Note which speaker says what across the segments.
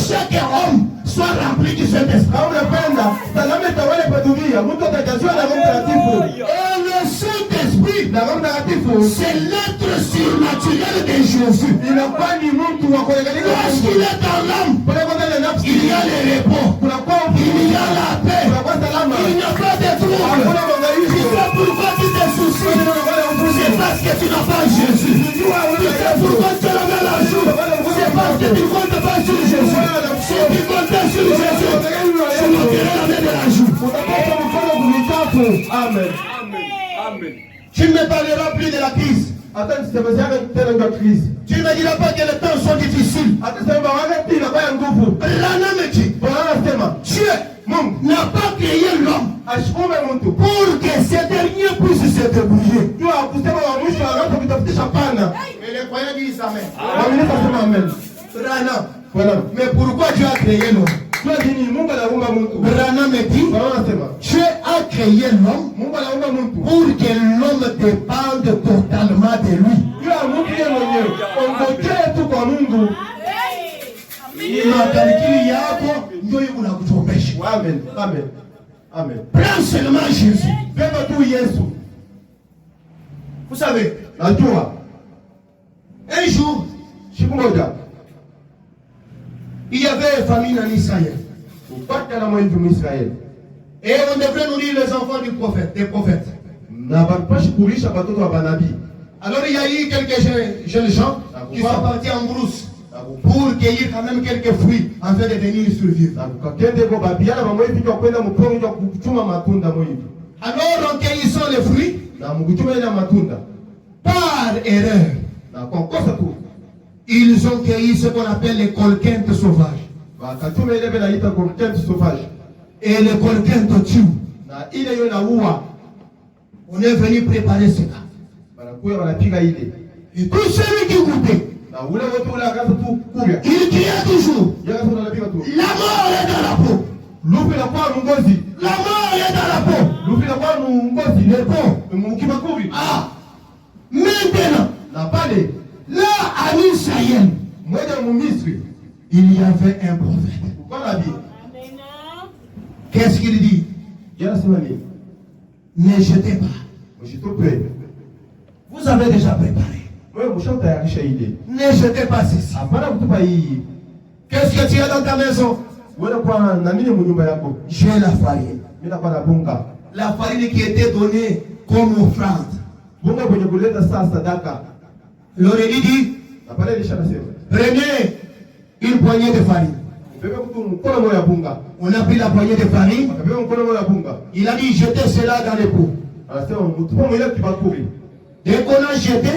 Speaker 1: chaque homme soit rempli du Saint-Esprit. Et le Saint-Esprit, c'est l'être surnaturel de Jésus. Lorsqu'il est dans l'âme, il y a le repos, il y a la paix, il n'y a pas de trouble. Tu sais pourquoi tu te soucies? C'est parce que tu n'as pas Jésus. Tu sais pourquoi tu as la main à jour? C'est parce que tu ne comptes pas sur Jésus. Si tu comptes sur Jésus, tu monterais la main de la joue.
Speaker 2: Amen.
Speaker 1: Amen. Tu ne me parleras plus de la crise. Tu ne me diras pas que les temps sont difficiles. Dieu n'a pas créé l'homme pour que ces derniers puissent se débrouiller. Et les croyants disent Amen. Mais pourquoi Dieu a créé l'homme? Branham me dit, Dieu a créé l'homme pour que l'homme dépende totalement de lui. Prends seulement Jésus. Vous savez, un jour, il y avait une famine en Israël. Et on devrait nourrir les enfants du prophète, des prophètes. Alors il y a eu quelques jeunes gens qui sont partis en brousse pour cueillir quand même quelques fruits afin de venir survivre. Alors en cueillissant les fruits, par erreur, ils ont cueilli ce qu'on appelle les colquintes sauvages. Et les colquintes tuent. On est venu préparer cela. Et tout celui qui goûtait, il criait toujours, la mort est dans la peau. La mort est dans la peau. Le peau. Ah, maintenant, là à Israël, il y avait un prophète. Qu'est-ce qu'il dit? Ne jetez pas. Vous avez déjà préparé. Ne jetez pas ceci. Qu'est-ce que tu as dans ta maison? J'ai la farine. La farine qui était donnée comme offrande. L'aurélie dit, prenez une poignée de farine. On a pris la poignée de farine. Il a dit, jetez cela dans les pots. Dès qu'on a jeté,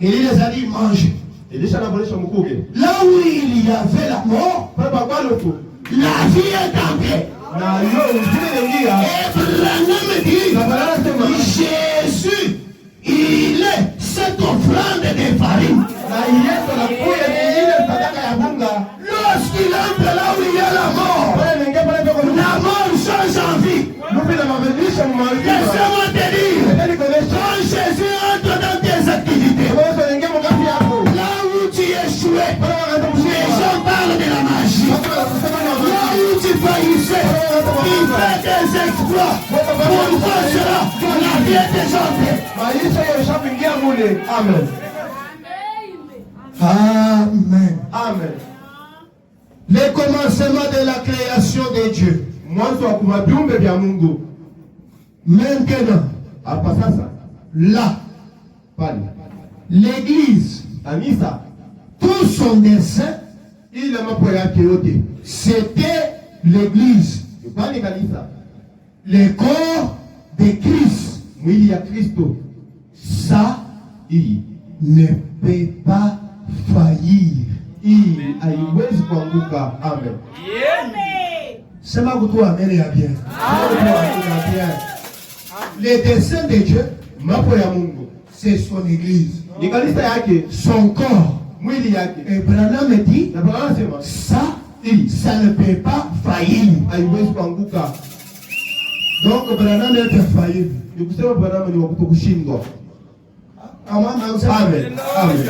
Speaker 1: il les a dit, mangez. Là où il y avait la mort, la vie est entrée. Et Branham dit, Jésus, il est cette offrande de farine. Lorsqu'il entre là où il y a la mort change en vie. Laissez-moi te dire, quand Jésus entre dans tes activités, là où tu échouais, les gens parlent de la magie. Là où tu faillissais, il fait des exploits. Pourquoi cela? La vie est déjà faite. Amen. Amen.
Speaker 2: Amen.
Speaker 1: Le commencement de la création de Dieu. Maintenant, là, l'église, tout son dessein, c'était l'église, le corps de Christ. Ça ne peut pas faillir.
Speaker 2: Amen.
Speaker 1: C'est ma boutou amen et à bien. Le dessein de Dieu, c'est son église, son corps. Et Branham me dit, ça ne peut pas faillir. Donc Branham est faillible.
Speaker 2: Amen. Amen.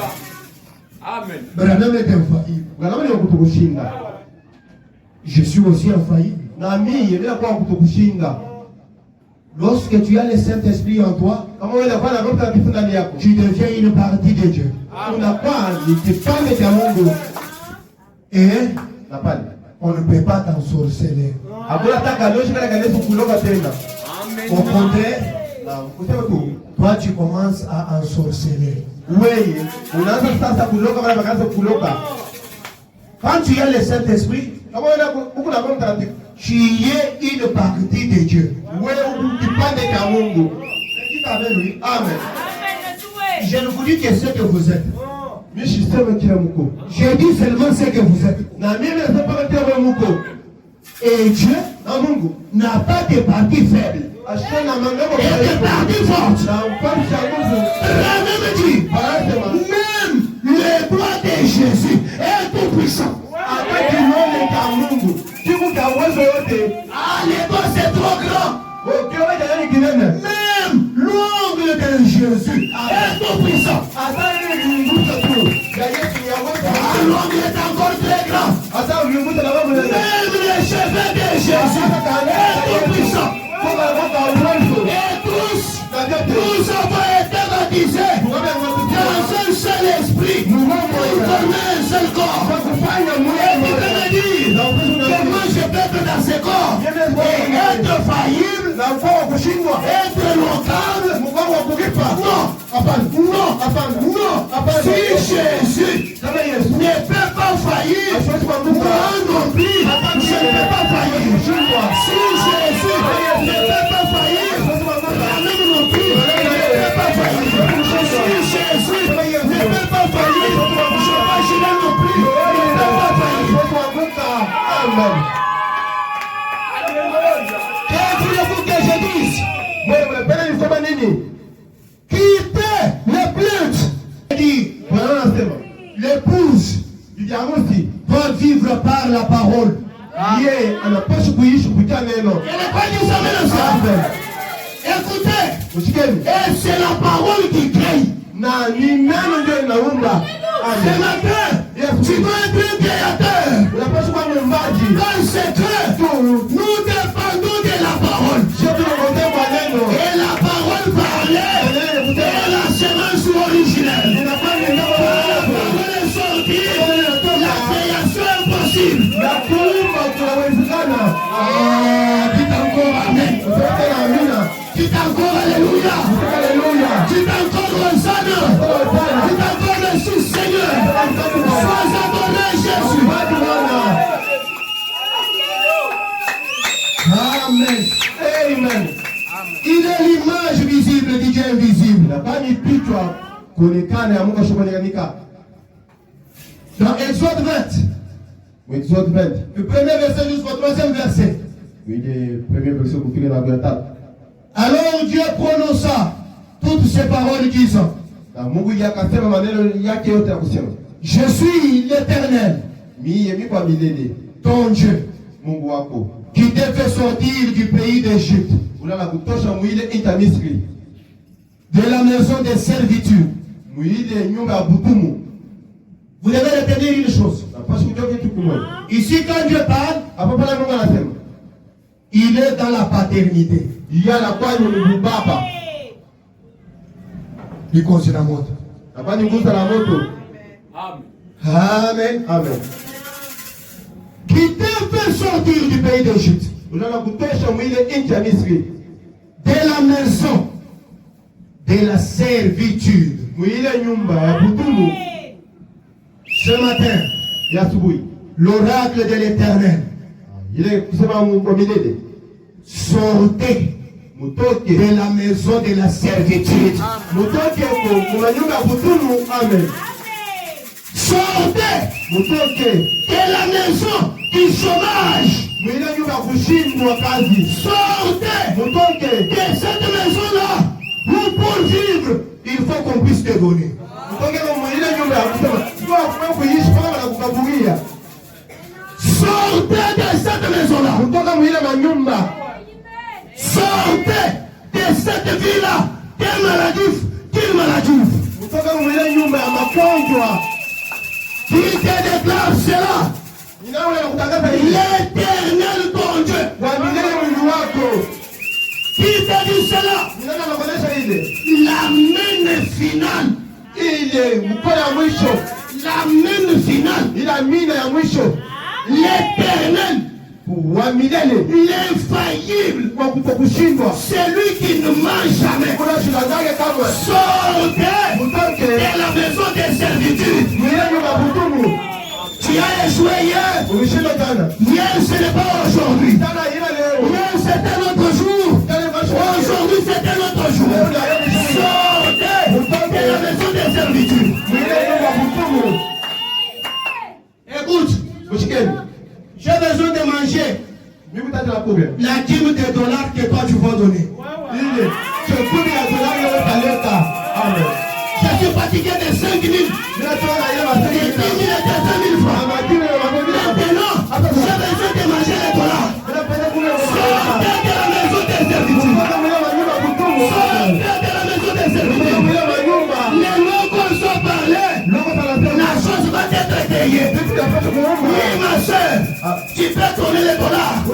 Speaker 1: Amen.
Speaker 2: Branham est infaillible.
Speaker 1: Branham ni kutukushinda.
Speaker 2: Je suis aussi infaillible.
Speaker 1: Na mimi ndio kwa kutukushinda.
Speaker 2: Lorsque tu as le Saint-Esprit en toi, tu deviens une partie de Dieu. Et on ne peut pas t'ensorceler. Au contraire, toi tu commences à ensorceler. Quand tu as le Saint-Esprit, tu es une partie de Dieu. Amen. Je ne vous dis que ce que vous êtes. Je dis seulement ce que vous êtes. Et Dieu n'a pas de partie faible. Et de partie forte. Même le doigt de Jésus est tout puissant. Ah, les doigts c'est trop grand. Même l'ongle de Jésus est tout puissant. L'ongle est encore très grand. Même les cheveux de Jésus est tout puissant. Et tous avons été baptisés dans un seul esprit pour former un seul corps. Et tu peux me dire comment je peux être dans ce corps et être faillible, être local. Non. Si Jésus ne peut pas faillir, moi non plus, je ne peux pas faillir. Si Jésus ne peut pas faillir, moi non plus, je ne peux pas faillir. Si Jésus ne peut pas faillir, je non plus, je ne peux pas faillir. Amen. Qu'est-ce que vous que je dise? Quittez les plaintes. L'épouse va vivre par la parole. Elle n'a pas dit ça, mais écoutez, et c'est la parole qui crée. Ce matin, tu dois être un créateur. Dans ce secret, nous dépendons de la parole. Et la parole parlait de la semence originelle. La parole est sortie, la création est possible. Dites encore Amen. Dites encore Alléluia. Dites encore Hosanna. Dites encore Merci Seigneur. Sois adoré Jésus. Amen. Amen. Il est l'image visible du Dieu invisible. Dans Exode 20. Le premier verset jusqu'au troisième verset. Alors Dieu prononça toutes ces paroles disant, je suis l'Éternel, ton Dieu, qui t'a fait sortir du pays d'Égypte, de la maison de servitude. Vous devez retenir une chose. Ici, quand Dieu parle, il est dans la paternité. Il y a la quoi de baba. Il conseille la moto. Amen. Amen. Qui t'a fait sortir du pays d'Égypte, de la maison de la servitude. Ce matin, l'oracle de l'Éternel sortez de la maison de la servitude. Amen. Sortez de la maison du chômage. Sortez de cette maison-là. Pour vivre, il faut qu'on puisse te donner. Sortez de cette maison-là. Sortez de cette vie-là. Quel maladif. Qui te déclare cela? L'éternel ton Dieu. Qui te dit cela? La main finale. La main finale. L'éternel. L'infaillible. C'est lui qui ne mange jamais. Sortez de la maison des servitudes. Tu as échoué hier. Hier, ce n'est pas aujourd'hui. Hier, c'était notre jour. Aujourd'hui, c'était notre jour. Sortez de la maison des servitudes. Écoute, j'ai besoin de manger la dîme des dollars que toi tu vas donner. Je suis fatigué de 5 000, de 10 000 et de 2 000 francs. Maintenant, j'ai besoin de manger les dollars. Sortez de la maison des servitudes. Sortez de la maison des servitudes. Les mots qu'on soit parlé, la chose va être étayée. Oui, ma soeur, tu peux tourner les dollars. Tu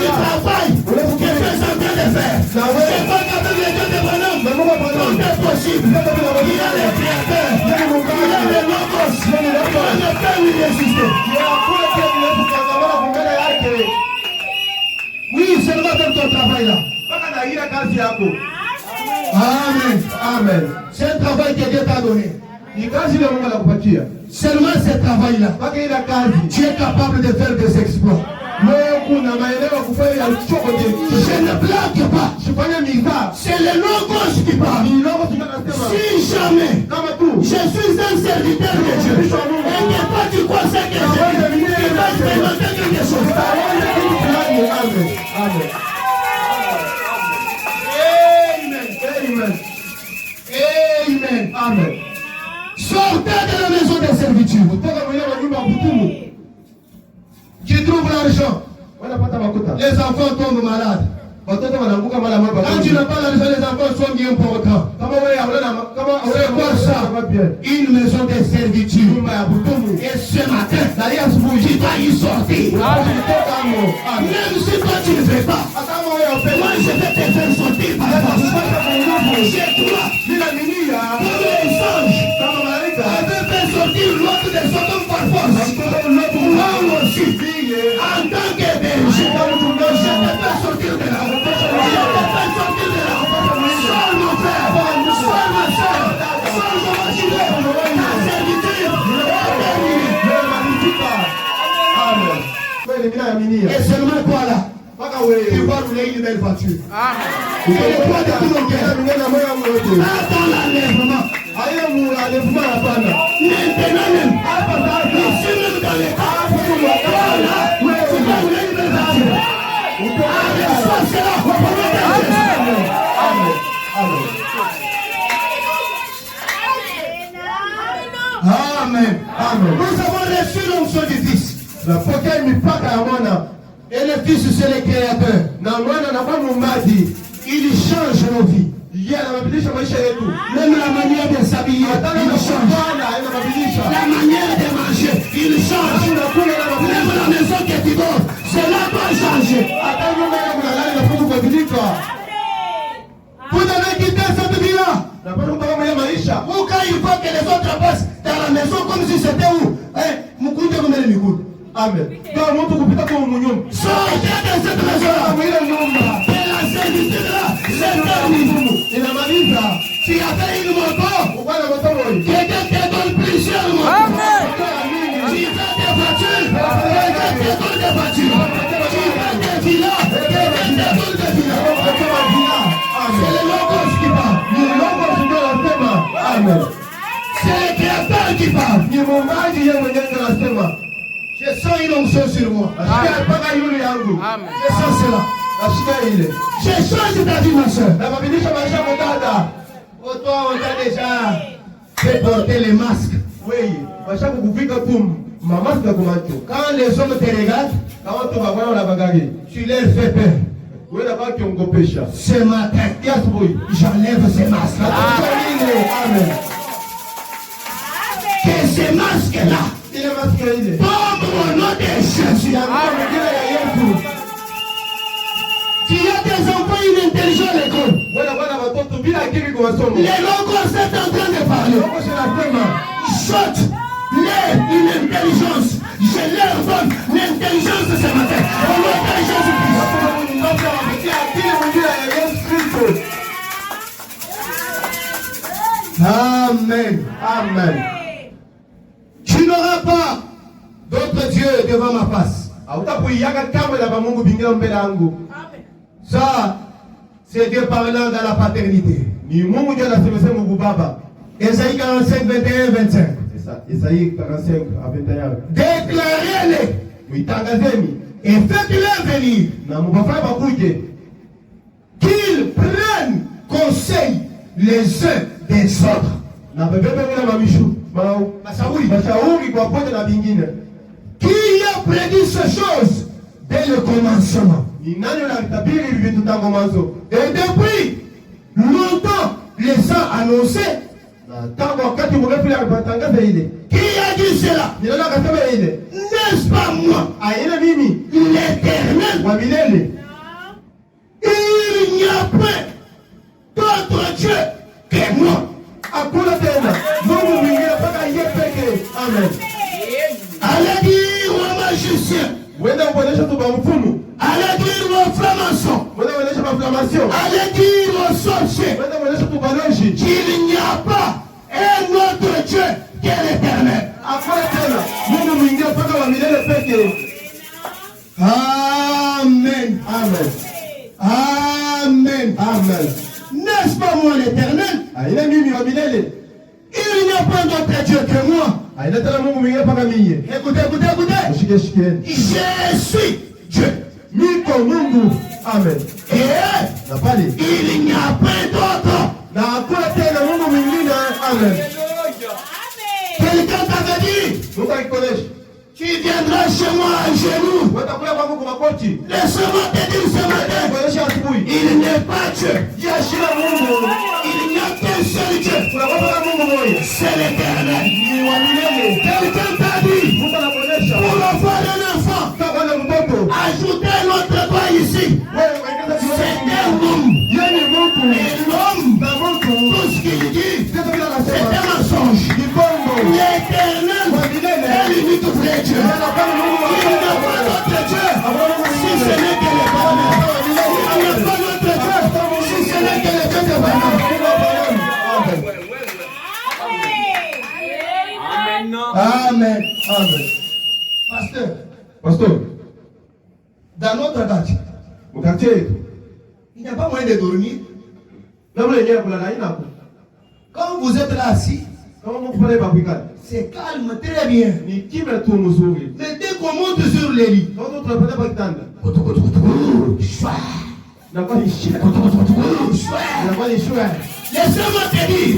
Speaker 2: travailles. Qu'est-ce que je suis en train de faire? Je ne sais pas qu'avec les deux de bonhomme, tout est possible. Il y a les créateurs, il y a les logos. On ne peut lui résister. Oui, seulement dans ton travail là. Amen.
Speaker 1: Amen.
Speaker 2: C'est un travail que Dieu t'a donné. Seulement ce travail-là, tu es capable de faire des exploits. Je ne blague pas. C'est le logos qui parle. Si jamais je suis un serviteur de Dieu et que toi tu crois ce que je dis, tu vas expérimenter quelque chose. Amen.
Speaker 1: Amen.
Speaker 2: Sortez de la maison des servitudes. Qui trouve l'argent. Les enfants tombent malades. Quand tu n'as pas l'argent, les enfants sont bien importants. C'est quoi ça? Une maison de servitude. Et ce matin, tu vas y sortir. Même si toi tu ne fais pas, moi je vais te faire sortir par force. Chez toi, comme les anges avaient fait sortir l'autre des Sodomes par force. Moi aussi, en tant que berger, je te fais sortir de là. Je te fais sortir de là. Sois mon frère, sois ma soeur, sois mon children, ta servitude est terminée. Et seulement toi là, tu vas rouler une belle voiture. C'est le poids de tout mon cœur. Attends l'enlèvement. Maintenant même, ici même dans les cas, tu vas rouler une belle voiture. Reçois cela au nom de Jésus. Amen. Nous avons reçu l'onction du Fils. Et le Fils, c'est le Créateur. Il change nos vies. Même la manière de s'habiller, il change. La manière de manger, il change. Même la maison que tu dors, cela doit changer. Vous devez quitter cette vie-là. Pourquoi il faut que les autres passent dans la maison comme si c'était où? Amen. Sortez de cette maison-là. Et la servitude-là, c'est terminé. Tu as fait une moto. Quelqu'un te donne plusieurs motos. Tu fais des voitures. Quelqu'un te donne des voitures. Tu fais des villas. Quelqu'un te donne des villas. C'est le logos qui parle.
Speaker 1: Amen.
Speaker 2: C'est le Créateur qui parle. Je sens une onction sur moi. Je sens cela. Je change ta vie, ma soeur. Oh, toi, on t'a déjà fait porter les masques.
Speaker 1: Oui.
Speaker 2: Quand les hommes te regardent, tu leur fais peur. Ce matin, j'enlève ces masques.
Speaker 1: Amen.
Speaker 2: Que ces masques-là,
Speaker 1: ile maski ile.
Speaker 2: Tombe au nom de Jésus.
Speaker 1: Amen.
Speaker 2: Tu as des enfants inintelligents à l'école. Les locaux sont en train de parler. Chante leur intelligence. Je leur donne l'intelligence de ce matin. Au nom de Jésus-Christ.
Speaker 1: Amen. Amen.
Speaker 2: Tu n'auras pas d'autres dieux devant ma face.
Speaker 1: Ça, c'est Dieu parlant dans la paternité. Ésaïe 45, 21, 25.
Speaker 3: C'est ça. Ésaïe 45 à 21.
Speaker 1: Déclarez-les et faites-les venir qu'ils prennent conseil les uns des autres. Qui a prédit ces choses dès le commencement? Et depuis longtemps, les a annoncés. Qui a dit cela? N'est-ce pas moi, l'Éternel? Il n'y a point d'autre Dieu que moi.
Speaker 3: Amen.
Speaker 2: Allez dire aux magiciens. Allez dire aux francs-maçons. Allez dire aux sorciers qu'il n'y a pas un autre Dieu que l'Éternel.
Speaker 1: Amen.
Speaker 3: Amen.
Speaker 1: Amen.
Speaker 3: Amen.
Speaker 2: N'est-ce pas moi l'Éternel? Il n'y a pas d'autre Dieu que moi. Écoutez, écoutez, écoutez. Je suis Dieu.
Speaker 3: Amen.
Speaker 2: Et il n'y a pas d'autre.
Speaker 3: Amen.
Speaker 2: Quelqu'un t'avait dit, tu viendras chez moi à genoux. Laisse-moi te dire ce matin, il n'est pas Dieu. Il n'y a qu'un seul Dieu. C'est l'Éternel. Quelqu'un t'a dit, pour l'enfant d'un enfant, ajoutez l'autre doigt ici. C'est un homme. Et l'homme, tout ce qu'il dit, c'est un mensonge. L'Éternel est l'unique vrai Dieu. Il n'y a pas d'autre Dieu si ce n'est que l'Éternel. Il n'y a pas d'autre Dieu si ce n'est que l'Éternel.
Speaker 1: Amen. Amen.
Speaker 2: Pasteur,
Speaker 1: dans notre quartier,
Speaker 3: Mon quartier,
Speaker 1: il n'y a pas moyen de dormir. Quand vous êtes là assis, c'est calme, très bien. Mais dès qu'on monte sur les lits, laissez-moi te dire,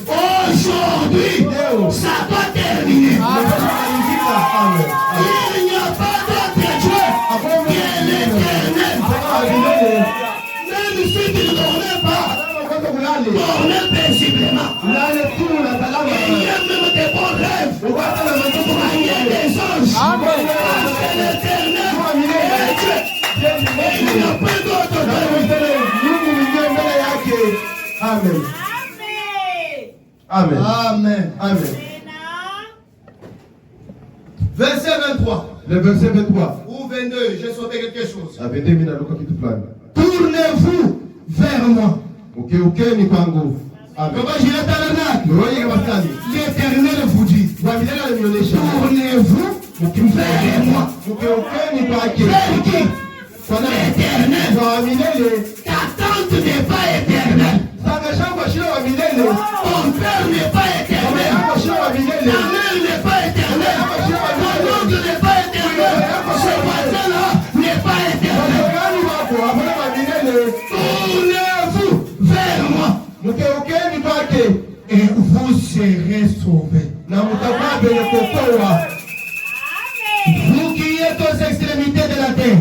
Speaker 1: aujourd'hui, ça va terminer. Il n'y a pas d'autre Dieu que l'Éternel. Même si tu ne connais pas, dormez paisiblement. Il y a même des bons rêves. Il y a des anges. Parce que l'Éternel est Dieu. Et il n'y a pas d'autre Dieu.
Speaker 3: Amen.
Speaker 1: Amen.
Speaker 3: Amen. Amen.
Speaker 1: Verset 23.
Speaker 3: Le verset 23.
Speaker 1: Ou 22, j'ai sauté quelque chose.
Speaker 2: Tournez-vous vers moi.
Speaker 3: Ok, ni pango. Amen.
Speaker 2: L'Éternel vous dit, tournez-vous vers moi. Vers qui? L'Éternel. Ta tante n'est pas éternelle. Ton père n'est pas éternel. Ta mère n'est pas éternelle. Ton oncle n'est pas éternel. Ce voisin-là n'est pas éternel. Tournez-vous vers moi. Et vous serez sauvés. Vous qui êtes aux extrémités de la terre.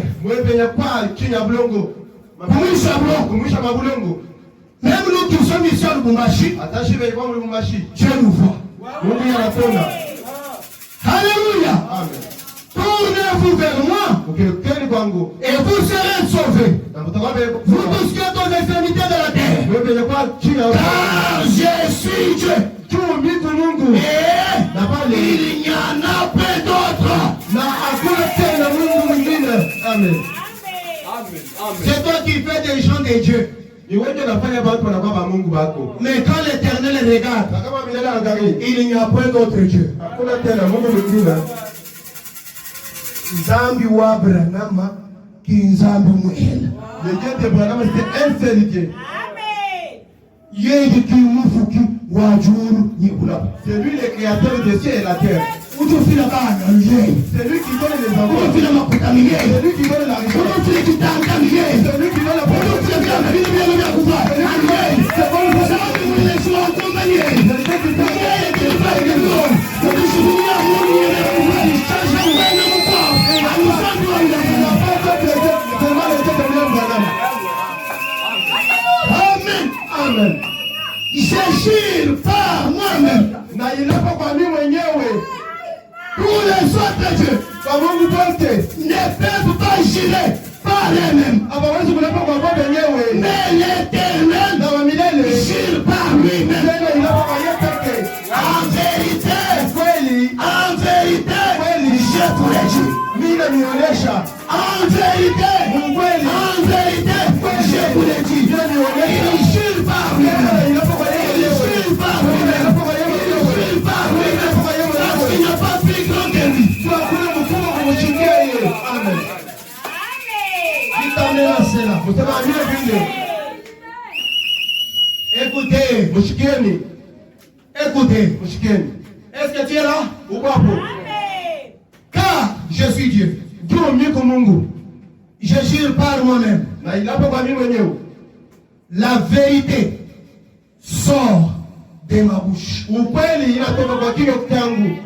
Speaker 2: Même nous qui sommes ici à Lubumbashi, Dieu nous voit. Alléluia.
Speaker 3: Amen.
Speaker 2: Tournez-vous vers moi.
Speaker 3: Mgeukeni kwangu.
Speaker 2: Et vous serez sauvés.
Speaker 3: Na mtakuwa mmeokoka.
Speaker 2: Vous tous qui êtes aux extrémités de la terre.
Speaker 3: Wewe mlikuwa chini ya
Speaker 2: Car je suis Dieu.
Speaker 3: tu mito Mungu.
Speaker 2: Et
Speaker 3: Na pale
Speaker 2: il n'y en a pas d'autres.
Speaker 3: na hakuna tena Mungu mwingine. Amen.
Speaker 2: C'est toi qui fais des gens de Dieu.
Speaker 3: Ni wewe unafanya watu wanakuwa wa Mungu wako.
Speaker 2: Mais quand l'Éternel regarde,
Speaker 3: Na kama milele angalia,
Speaker 2: il n'y a point d'autre Dieu.
Speaker 3: hakuna tena Mungu mwingine.
Speaker 2: Nzambi wa Abraham ki nzambi mwela.
Speaker 3: Le Dieu d'Abraham c'est un seul Dieu.
Speaker 2: Yeye ki mufuki wa juru yibula.
Speaker 3: C'est lui le créateur des cieux et la terre.
Speaker 2: Utofila bana yeye.
Speaker 3: C'est lui qui donne les enfants.
Speaker 2: Utofila makuta
Speaker 3: C'est
Speaker 2: yeye.
Speaker 3: lui qui donne la richesse.
Speaker 2: Utofila kitanga yeye.
Speaker 3: C'est lui qui donne la protection.
Speaker 2: Utofila kama vile vile vya kufa. Yeye. C'est bon kwa sababu mwenye sio kwamba yeye. Yeye kilifanya hivyo. Tukishuhudia Mungu yeye anafanya wewe mkwa. Anafanya wewe. Amen.
Speaker 3: Amen.
Speaker 2: Je jure par moi-même.
Speaker 3: Na inapo kwa mimi mwenyewe
Speaker 2: Tous les autres dieux
Speaker 3: kwa Mungu wote
Speaker 2: ne peuvent pas jurer par eux-mêmes.
Speaker 3: hawawezi kulipa kwa Baba mwenyewe
Speaker 2: Mais l'Éternel
Speaker 3: na wa milele
Speaker 2: jure par lui-même.
Speaker 3: tena inapo kwa yeye pekee.
Speaker 2: En vérité,
Speaker 3: Kweli
Speaker 2: je vous l'ai dit.
Speaker 3: mimi nanionyesha
Speaker 2: En vérité,
Speaker 3: ukweli
Speaker 2: je vous l'ai dit. Il jure par lui-même.
Speaker 3: inapo kwa yeye
Speaker 2: Il jure par lui-même.
Speaker 3: inapo kwa yeye
Speaker 2: Il jure par lui-même. Parce qu'il n'y a pas plus grand que lui.
Speaker 3: hakuna mkubwa kumshindia yeye. Amen.
Speaker 2: Kitamela cela.
Speaker 3: Msema vile vile.
Speaker 2: Écoutez,
Speaker 3: Mshikieni,
Speaker 2: écoutez.
Speaker 3: mshikieni.
Speaker 2: Est-ce que tu es là?
Speaker 3: Uko hapo.
Speaker 2: Car je suis Dieu.
Speaker 3: Juu miko Mungu.
Speaker 2: Je jure par moi-même.
Speaker 3: Na inapo kwa mimi mwenyewe.
Speaker 2: La vérité sort de ma bouche.
Speaker 3: Ukweli inatoka kwa kinywa changu.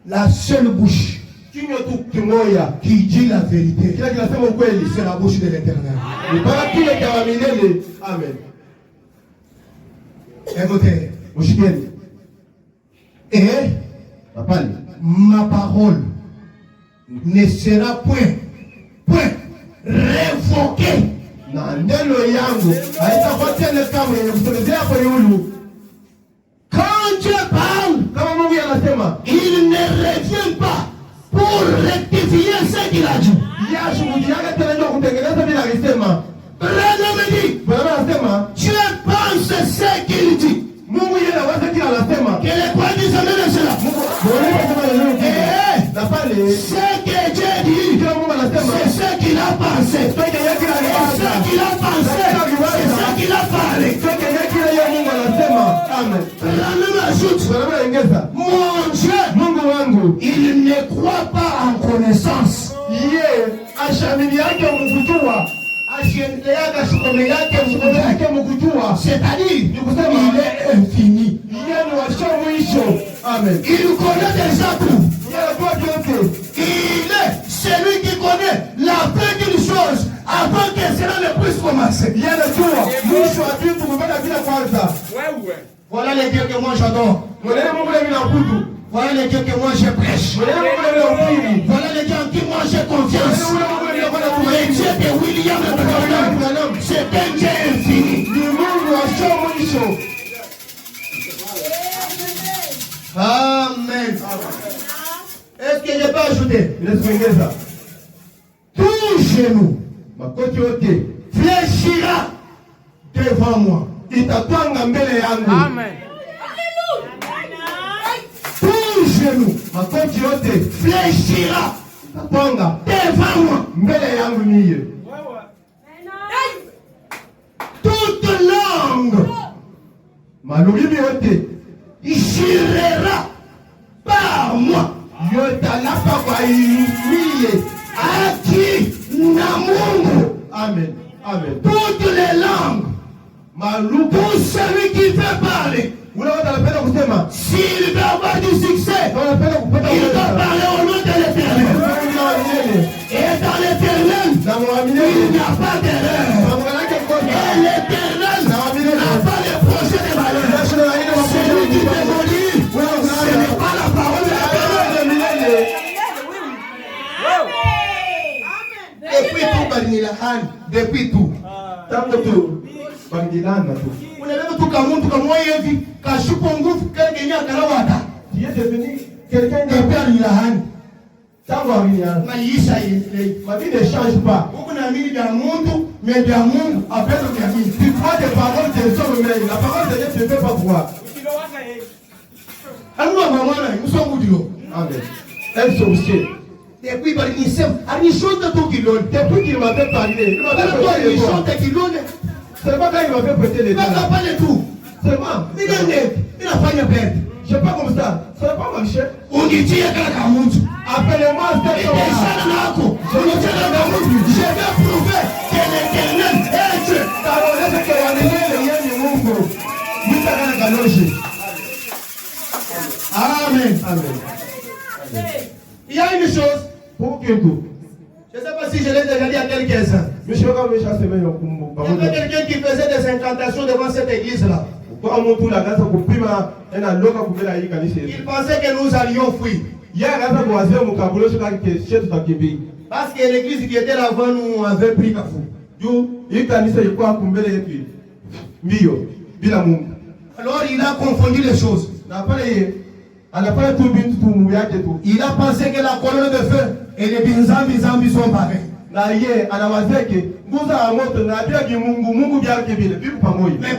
Speaker 2: La seule bouche
Speaker 3: Kinywa tu kimoja
Speaker 2: qui dit la vérité,
Speaker 3: kila kinasema ukweli.
Speaker 2: c'est la bouche de l'Éternel.
Speaker 3: Ni para kinywa cha wa milele. Amen.
Speaker 2: Écoutez.
Speaker 3: Mshikieni.
Speaker 2: Et
Speaker 3: Hapana.
Speaker 2: ma parole ne sera point révoquée.
Speaker 3: Na neno yangu haitakuwa tena kama yenye kusemezea kwenye ulu.
Speaker 2: Quand Dieu parle,
Speaker 3: Kama Mungu anasema,
Speaker 2: il ne revient pas pour rectifier ce qu'il a dit.
Speaker 3: ya shughuli yake tena ndio kutengeneza bila alisema.
Speaker 2: Regarde me dit,
Speaker 3: Bwana anasema,
Speaker 2: Dieu pense ce qu'il dit.
Speaker 3: Mungu yeye anaweza kila anasema.
Speaker 2: Que les croix disent amen à cela.
Speaker 3: Bwana anasema leo.
Speaker 2: Eh,
Speaker 3: Na pale
Speaker 2: ce que Dieu dit,
Speaker 3: kila Mungu anasema,
Speaker 2: c'est ce qu'il a pensé.
Speaker 3: peke yake kila
Speaker 2: Et ce
Speaker 3: anasema.
Speaker 2: qu'il a pensé, c'est ce qu'il a parlé.
Speaker 3: Peke yake kila yeye Mungu anasema. Amen.
Speaker 2: La même ajoute,
Speaker 3: Bwana anaongeza,
Speaker 2: mon Dieu,
Speaker 3: Mungu wangu
Speaker 2: il ne croit pas en connaissance.
Speaker 3: yeye ashamini yake mkujua. Ashiendelea shikome yake mkujua.
Speaker 2: C'est-à-dire,
Speaker 3: Ni kusema
Speaker 2: il est infini.
Speaker 3: yeye ni washo mwisho. Amen.
Speaker 2: Il connaît déjà tout.
Speaker 3: Yeye anajua vyote.
Speaker 2: Il est celui qui connaît la fin d'une chose avant que cela ne puisse commencer.
Speaker 3: Yeye anajua mwisho wa vitu kupata bila kwanza.
Speaker 2: Voilà les dieux que moi j'adore.
Speaker 3: Mwenye Mungu leo naabudu.
Speaker 2: Voilà les dieux que moi je prêche.
Speaker 3: Mwenye Mungu leo nahubiri.
Speaker 2: Voilà les dieux en qui moi j'ai confiance.
Speaker 3: Mwenye Mungu leo nafanya
Speaker 2: Le
Speaker 3: tumaini.
Speaker 2: Dieu de William Branham, c'est un Dieu infini.
Speaker 3: Ni Mungu washo mwisho.
Speaker 2: Amen. Est-ce que je peux ajouter?
Speaker 3: Inatuongeza.
Speaker 2: Tout genou
Speaker 3: Makoti yote
Speaker 2: fléchira devant moi.
Speaker 3: itatwanga mbele yangu.
Speaker 4: Amen.
Speaker 2: Tout genou
Speaker 3: Makoti yote
Speaker 2: fléchira
Speaker 3: itatwanga
Speaker 2: devant moi.
Speaker 3: mbele yangu niye.
Speaker 2: Toute langue
Speaker 3: Malulimi yote
Speaker 2: jurera par moi.
Speaker 3: yotalapa kwa niye.
Speaker 2: Aki na Mungu.
Speaker 3: Amen. Amen.
Speaker 2: Toutes les langues.
Speaker 3: Maluku
Speaker 2: Pour celui qui fait parler.
Speaker 3: ule watu anapenda kusema,
Speaker 2: S'il veut avoir du succès,
Speaker 3: wanapenda kupata
Speaker 2: il doit
Speaker 3: uweza.
Speaker 2: parler au nom de l'Éternel.
Speaker 3: Mungu na milele
Speaker 2: Et dans l'Éternel,
Speaker 3: na
Speaker 2: il
Speaker 3: mwamini
Speaker 2: n'y a pas d'erreur.
Speaker 3: pamoja nake
Speaker 2: Et
Speaker 3: kosa.
Speaker 2: l'Éternel n'a pas de projet de malheur.
Speaker 3: Yesu na ina
Speaker 2: Celui qui démolit, ce n'est pas la
Speaker 1: balinilahani depuis tout.
Speaker 3: Tangu tu bangilana tu.
Speaker 1: Unabeba tu kamuntu kamoja hivi kashupo nguvu kile kenya kalawata.
Speaker 3: Tu es devenu quelqu'un
Speaker 1: de balinilahani.
Speaker 3: Tangu aminiana.
Speaker 1: Maisha yenyewe.
Speaker 3: Ma vie ne change pas.
Speaker 1: Uko naamini vya Mungu, mais vya Mungu apesa kuamini.
Speaker 3: Tu crois des paroles des hommes, mais la parole de Dieu tu ne peux pas voir.
Speaker 1: Alikuwa mwana msongo ndio.
Speaker 3: Amen. Elle sorcier.
Speaker 1: Depuis balinissem, alishonda tu kilone.
Speaker 3: Depuis qu'il m'avait parlé, il m'avait prêté les doigts. Seulement quand il m'avait prêté les doigts.
Speaker 1: Pas de tout.
Speaker 3: Seulement.
Speaker 1: Il a failli perdre.
Speaker 3: Je sais pas comme ça. Ça n'a pas marché.
Speaker 1: Ungitia kaka mtu.
Speaker 3: Appelez-moi cet homme.
Speaker 1: Je vais prouver que l'Éternel est Dieu. Amen.
Speaker 3: Amen.
Speaker 1: Il y a une chose.
Speaker 3: Pour que tout.
Speaker 1: Je ne sais pas si je l'ai déjà dit à quelqu'un.
Speaker 3: Il y
Speaker 1: avait quelqu'un qui faisait des incantations devant cette église-là.
Speaker 3: Il
Speaker 1: pensait que nous allions fuir. Parce que l'église qui était là-bas nous avait pris Kafou. Alors il a confondu les choses. Il a pensé que la colonne de feu et les binzambi sont pareils. Mais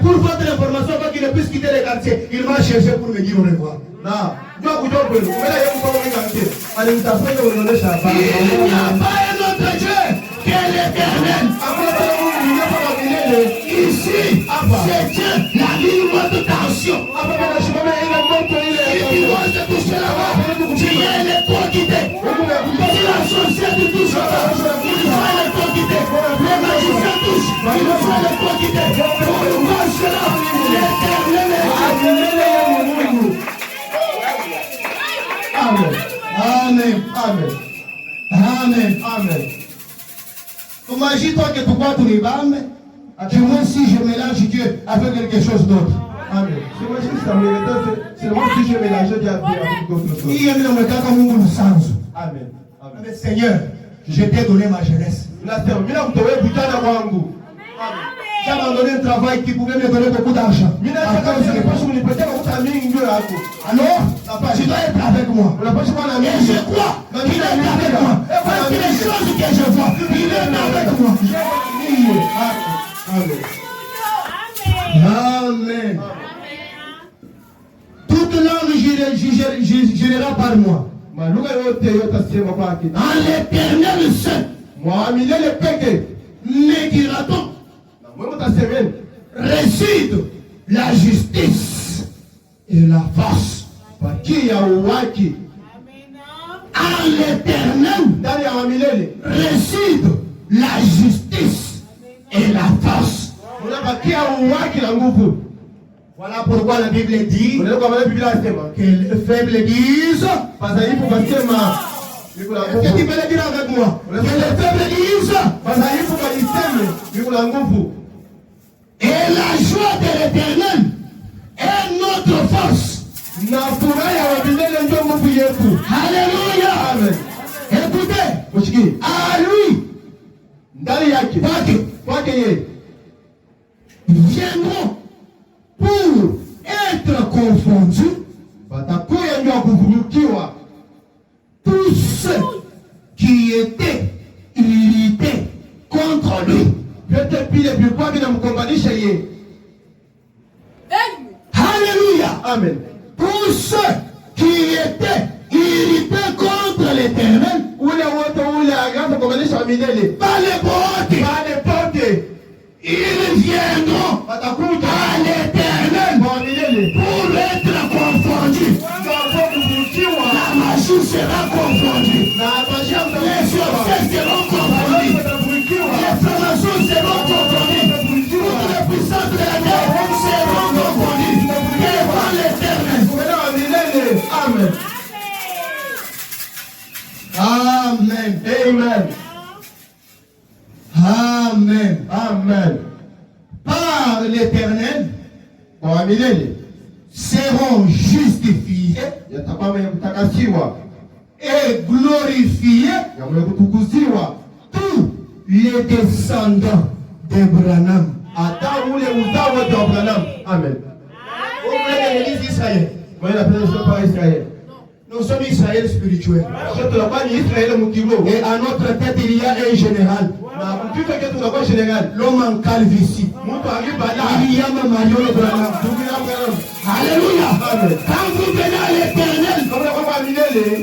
Speaker 1: pour votre information, quand il ne puisse quitter les quartiers, il va chercher pour me dire au revoir. Il n'y a pas un autre Dieu que l'Éternel. Ici, c'est Dieu, la ligne de tension. Si tu oses toucher là-bas, tu viens les toi quitter. Si la sorcière touche là-bas, il va les toi quitter. Les magiciens touchent, il va les toi quitter. Pour moi, c'est là, l'Éternel.
Speaker 3: Amen.
Speaker 1: Amen.
Speaker 3: Amen.
Speaker 1: Amen.
Speaker 3: Amen.
Speaker 1: Imagine-toi que tu crois que tu es bam. Du moins si je mélange Dieu avec quelque chose d'autre.
Speaker 3: Amen. C'est moi si je mélange Dieu avec d'autres choses.
Speaker 1: Il y a un Mungu nous change.
Speaker 3: Amen.
Speaker 1: Amen. Seigneur, je t'ai donné ma jeunesse. J'ai abandonné un travail qui pouvait me donner beaucoup d'argent. Alors, tu dois être avec moi. Et je crois qu'il est avec moi. Parce que les choses que je vois, il est avec moi. Amen. Toute langue jugera par moi. En l'Éternel seul me dira-t-on, réside la justice et la force. En l'Éternel réside la justice et la force. Voilà pourquoi la Bible dit que les faibles disent. Est-ce que tu peux le dire avec moi? Que les faibles disent. Et la joie de l'Éternel est notre force. Alléluia. Écoutez, à lui, viendront pour être confondus tous ceux qui étaient irrités contre lui. Alléluia.
Speaker 3: Amen.
Speaker 1: Tous ceux qui étaient irrités contre l'Éternel, ils viendront à l'Éternel pour être confondus. La magie sera confondue. Les sorciers seront confondus. Les francs-maçons seront confondus. Toutes les puissances de la terre seront confondues devant l'Éternel.
Speaker 3: Amen.
Speaker 1: Amen.
Speaker 3: Amen.
Speaker 1: Amen.
Speaker 3: Amen.
Speaker 1: Par l'Éternel seront justifiés et glorifiés tous
Speaker 2: les descendants d'Abraham.
Speaker 3: Attends, où les moutons d'Abraham. Amen.
Speaker 2: Vous voulez l'église d'Israël?
Speaker 3: Moi, je ne suis pas Israël.
Speaker 2: Nous sommes Israël spirituel.
Speaker 3: Et
Speaker 2: à notre tête, il y a un général. L'homme en calvitie. Il y a ma Marion Branham. Alléluia. Quand vous venez à l'éternel,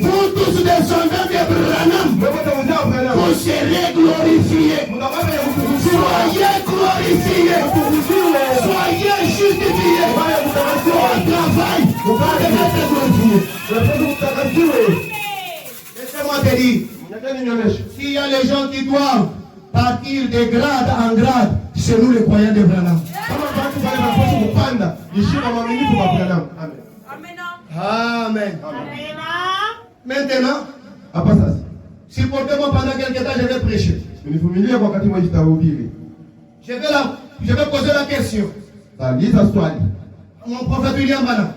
Speaker 2: vous tous descendants d'Abraham, vous serez glorifiés. Soyez glorifiés. Soyez justifiés. Au travail, vous allez être glorifiés. Laissez-moi te dire, s'il y a les gens qui doivent partir de grade en grade, c'est nous les croyants d'Abraham. Amen. Maintenant, supportez-moi pendant quelques temps, je vais prêcher. Je vais poser la question. Mon prophète William Branham.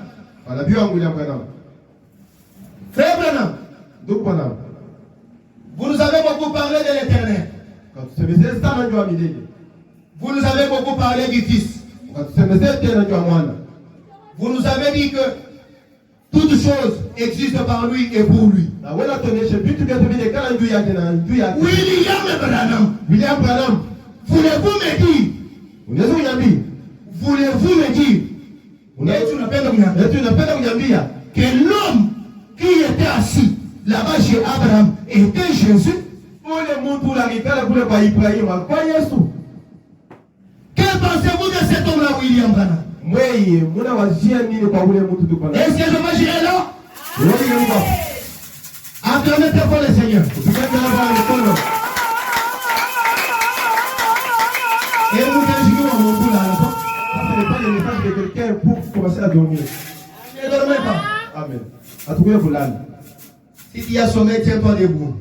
Speaker 2: Frère Branham, vous nous avez beaucoup parlé de l'éternel. Vous nous avez beaucoup parlé du Fils. Vous nous avez dit que toute chose existe par lui et pour lui. William Branham, voulez-vous me dire que l'homme qui était assis là-bas chez Abraham était Jésus? Que pensez-vous de cet homme-là, William Branham? Est-ce que je vais là? Acclamez très fort le Seigneur. Et vous avez à mon bout là,
Speaker 3: ce n'est pas le message de quelqu'un pour commencer à dormir.
Speaker 2: Ne dormez pas.
Speaker 3: Amen.
Speaker 2: Si tu as sommeil, tiens-toi debout.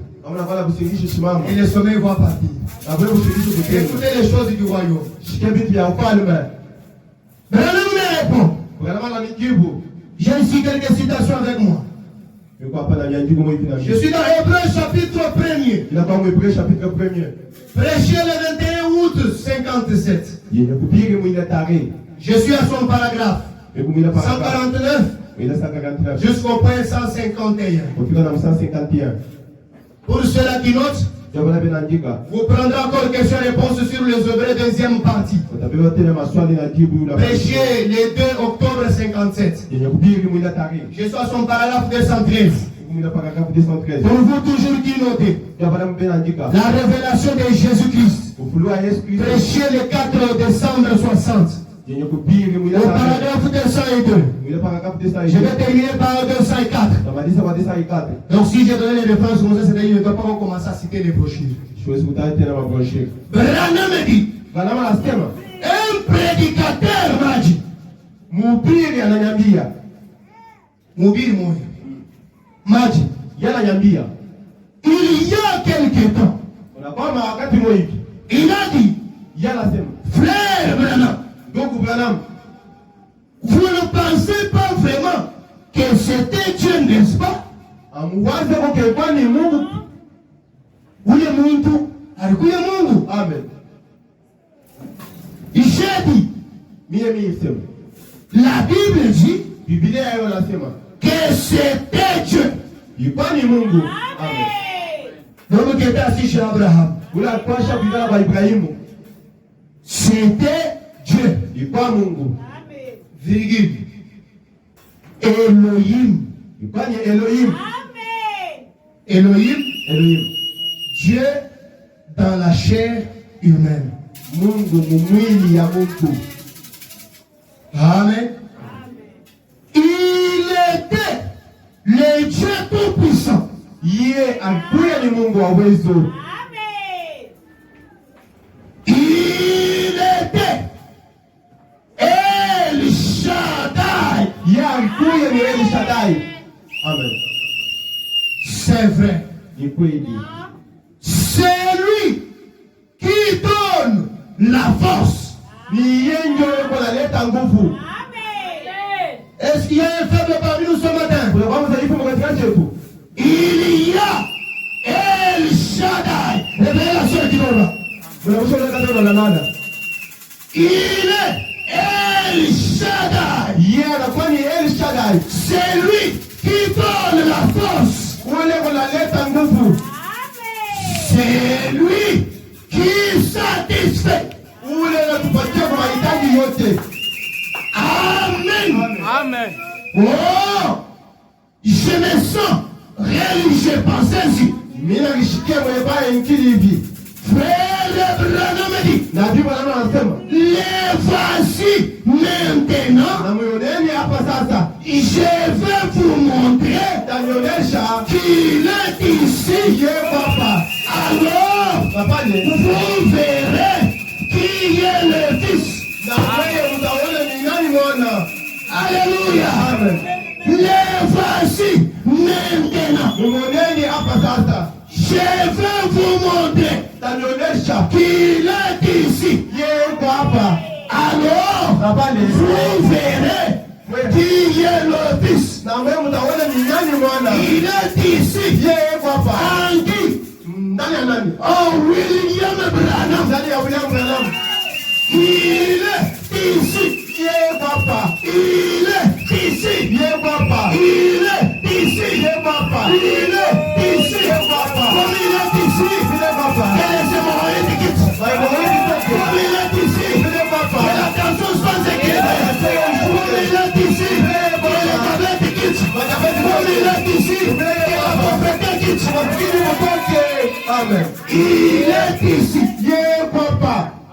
Speaker 2: Et le sommeil va partir. Écoutez les choses du royaume. Branham me répond. J'ai ici quelques citations avec moi. Je suis dans Hébreux chapitre 1er. Prêché le 21 août 57. Je suis à son paragraphe 149 jusqu'au point 151. Pour ceux-là qui notent, vous prendrez encore question-réponse sur les œuvres deuxième partie. Prêché le 2 octobre 57. Je suis à son paragraphe 213. Pour vous toujours qui notez la révélation de Jésus-Christ. Prêché le 4 décembre 60. Au paragraphe 202. Je vais terminer par 204. Donc si j'ai donné les références comme ça, c'est-à-dire que je ne dois pas commencer à citer les brochures. Branham me dit, un prédicateur m'a dit, m'a dit, il y a quelque temps, il a dit, frère Branham, vous ne pensez pas vraiment que c'était Dieu, n'est-ce pas? Amen. J'ai dit, la Bible dit que c'était Dieu. L'homme qui était assis chez Abraham, c'était Dieu. Virgule. Elohim. Elohim. Dieu dans la chair humaine. Amen. Il était le Dieu tout-puissant. Il était El Shaddai.
Speaker 3: Amen.
Speaker 2: C'est vrai. C'est lui qui donne la force. Est-ce qu'il y a un faible parmi nous ce matin? Il y a El Shaddai. Réveillez la soeur qui dort là. Il est El Shaddai. C'est lui qui donne la force. C'est lui qui satisfait. Amen.
Speaker 4: Amen.
Speaker 2: Oh, je me sens religieux, pensez-y. Frère Branham dit, les voici maintenant. Je vais vous montrer qu'il est ici. Alors, vous verrez qui est le Fils. Alléluia. Les voici maintenant. Je vais vous montrer qu'il est ici. Alors, vous verrez qui est le Fils. Il est ici. Andy. Oh, William Branham. Il est ici. Il est ici. Il est ici. Il est ici. Comme il est ici. Quel est ce moment? Comme il est ici. Que la cantion soit écrite. Comme il est ici. Que la tablette quitte. Comme il est ici. Que la prophétie quitte.
Speaker 3: Amen.
Speaker 2: Il est ici.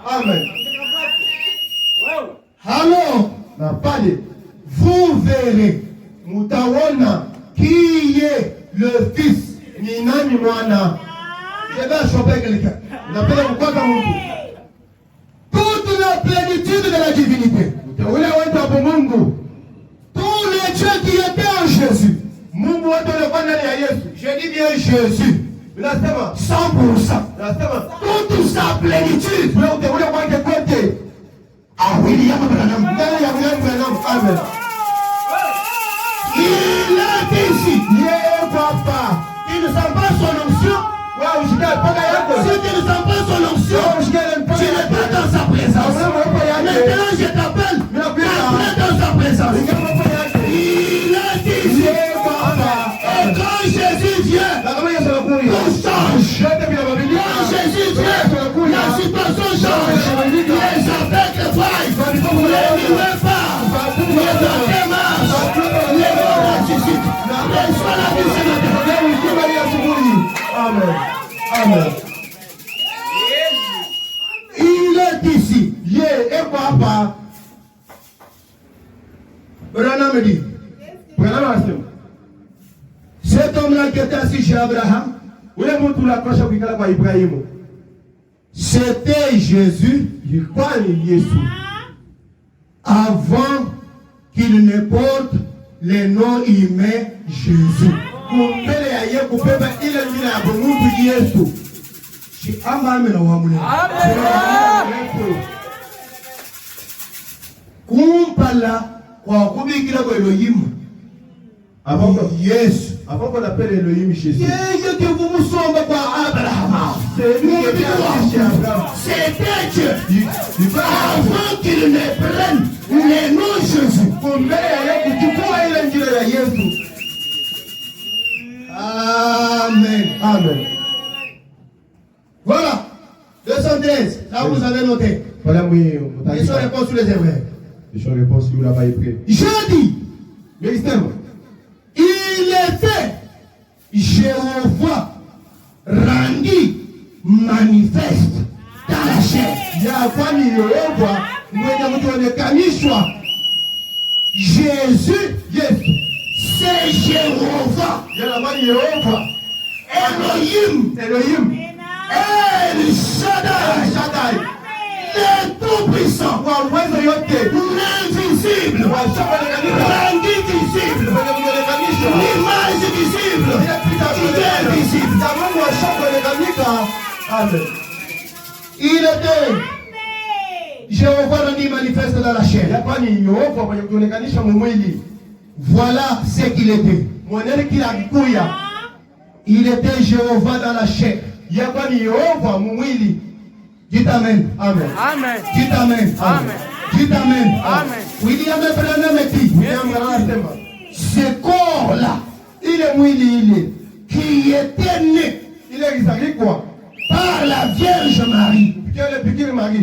Speaker 3: Amen.
Speaker 2: Alors,
Speaker 3: vous verrez, mutaona qui est le Fils. Ni nani mwana? Je vais choper quelqu'un.
Speaker 2: toute la plénitude de la divinité. Tous les dieux qui étaient en Jésus.
Speaker 3: Je dis bien Jésus.
Speaker 2: 100%. Toute sa plénitude. À William Branham.
Speaker 3: Amen.
Speaker 2: Il est ici. Ils ne sont pas son onction. Si tu ne sens pas son onction, tu n'es pas dans sa présence. Maintenant je t'appelle. Entre dans sa présence. Il est ici. Et quand Jésus vient, tout change. Quand Jésus vient, la situation change. Les aveugles voient, les muets parlent, les dents marchent, les morts ressuscitent. Reçois la vie ce matin.
Speaker 3: Amen. Amen.
Speaker 2: Il est ici. Branham dit, cet homme-là qui était assis chez Abraham, c'était Jésus avant qu'il ne porte le nom humain Jésus. Kumpala kwa kubikira kwa Elohim. Yesu.
Speaker 3: Avant qu'on appelle Elohim Jésus.
Speaker 2: Yeye que vous me sommes par Abraham.
Speaker 3: C'est lui qui est chez Abraham.
Speaker 2: C'était Dieu. Avant qu'il ne prenne le nom Jésus. Amen.
Speaker 3: Amen.
Speaker 2: Voilà. 213. Là vous avez noté.
Speaker 3: Voilà, oui.
Speaker 2: Question réponse sur les Hébreux.
Speaker 3: Je réponds si vous l'avez pas écrit.
Speaker 2: Je dis. Il était Jéhovah rendu manifeste dans la chair. Jésus, c'est Jéhovah. Elohim. El Shaddai. Le tout-puissant. L'invisible. Rendu visible. L'image visible. Il est visible.
Speaker 3: Amen.
Speaker 2: Il était Jéhovah rendu manifeste dans la chair. Voilà ce qu'il était. Il était Jéhovah dans la chair.
Speaker 1: Dites Amen.
Speaker 3: Amen.
Speaker 2: Amen.
Speaker 1: Dites Amen.
Speaker 2: Amen.
Speaker 1: Dites Amen.
Speaker 2: Amen.
Speaker 1: William Branham dit,
Speaker 3: William anasema
Speaker 1: ce corps-là,
Speaker 3: ile mwili ile
Speaker 1: qui était né
Speaker 3: ile ilizaliwa
Speaker 1: par la Vierge Marie,
Speaker 3: kupitia ile Bikira Maria,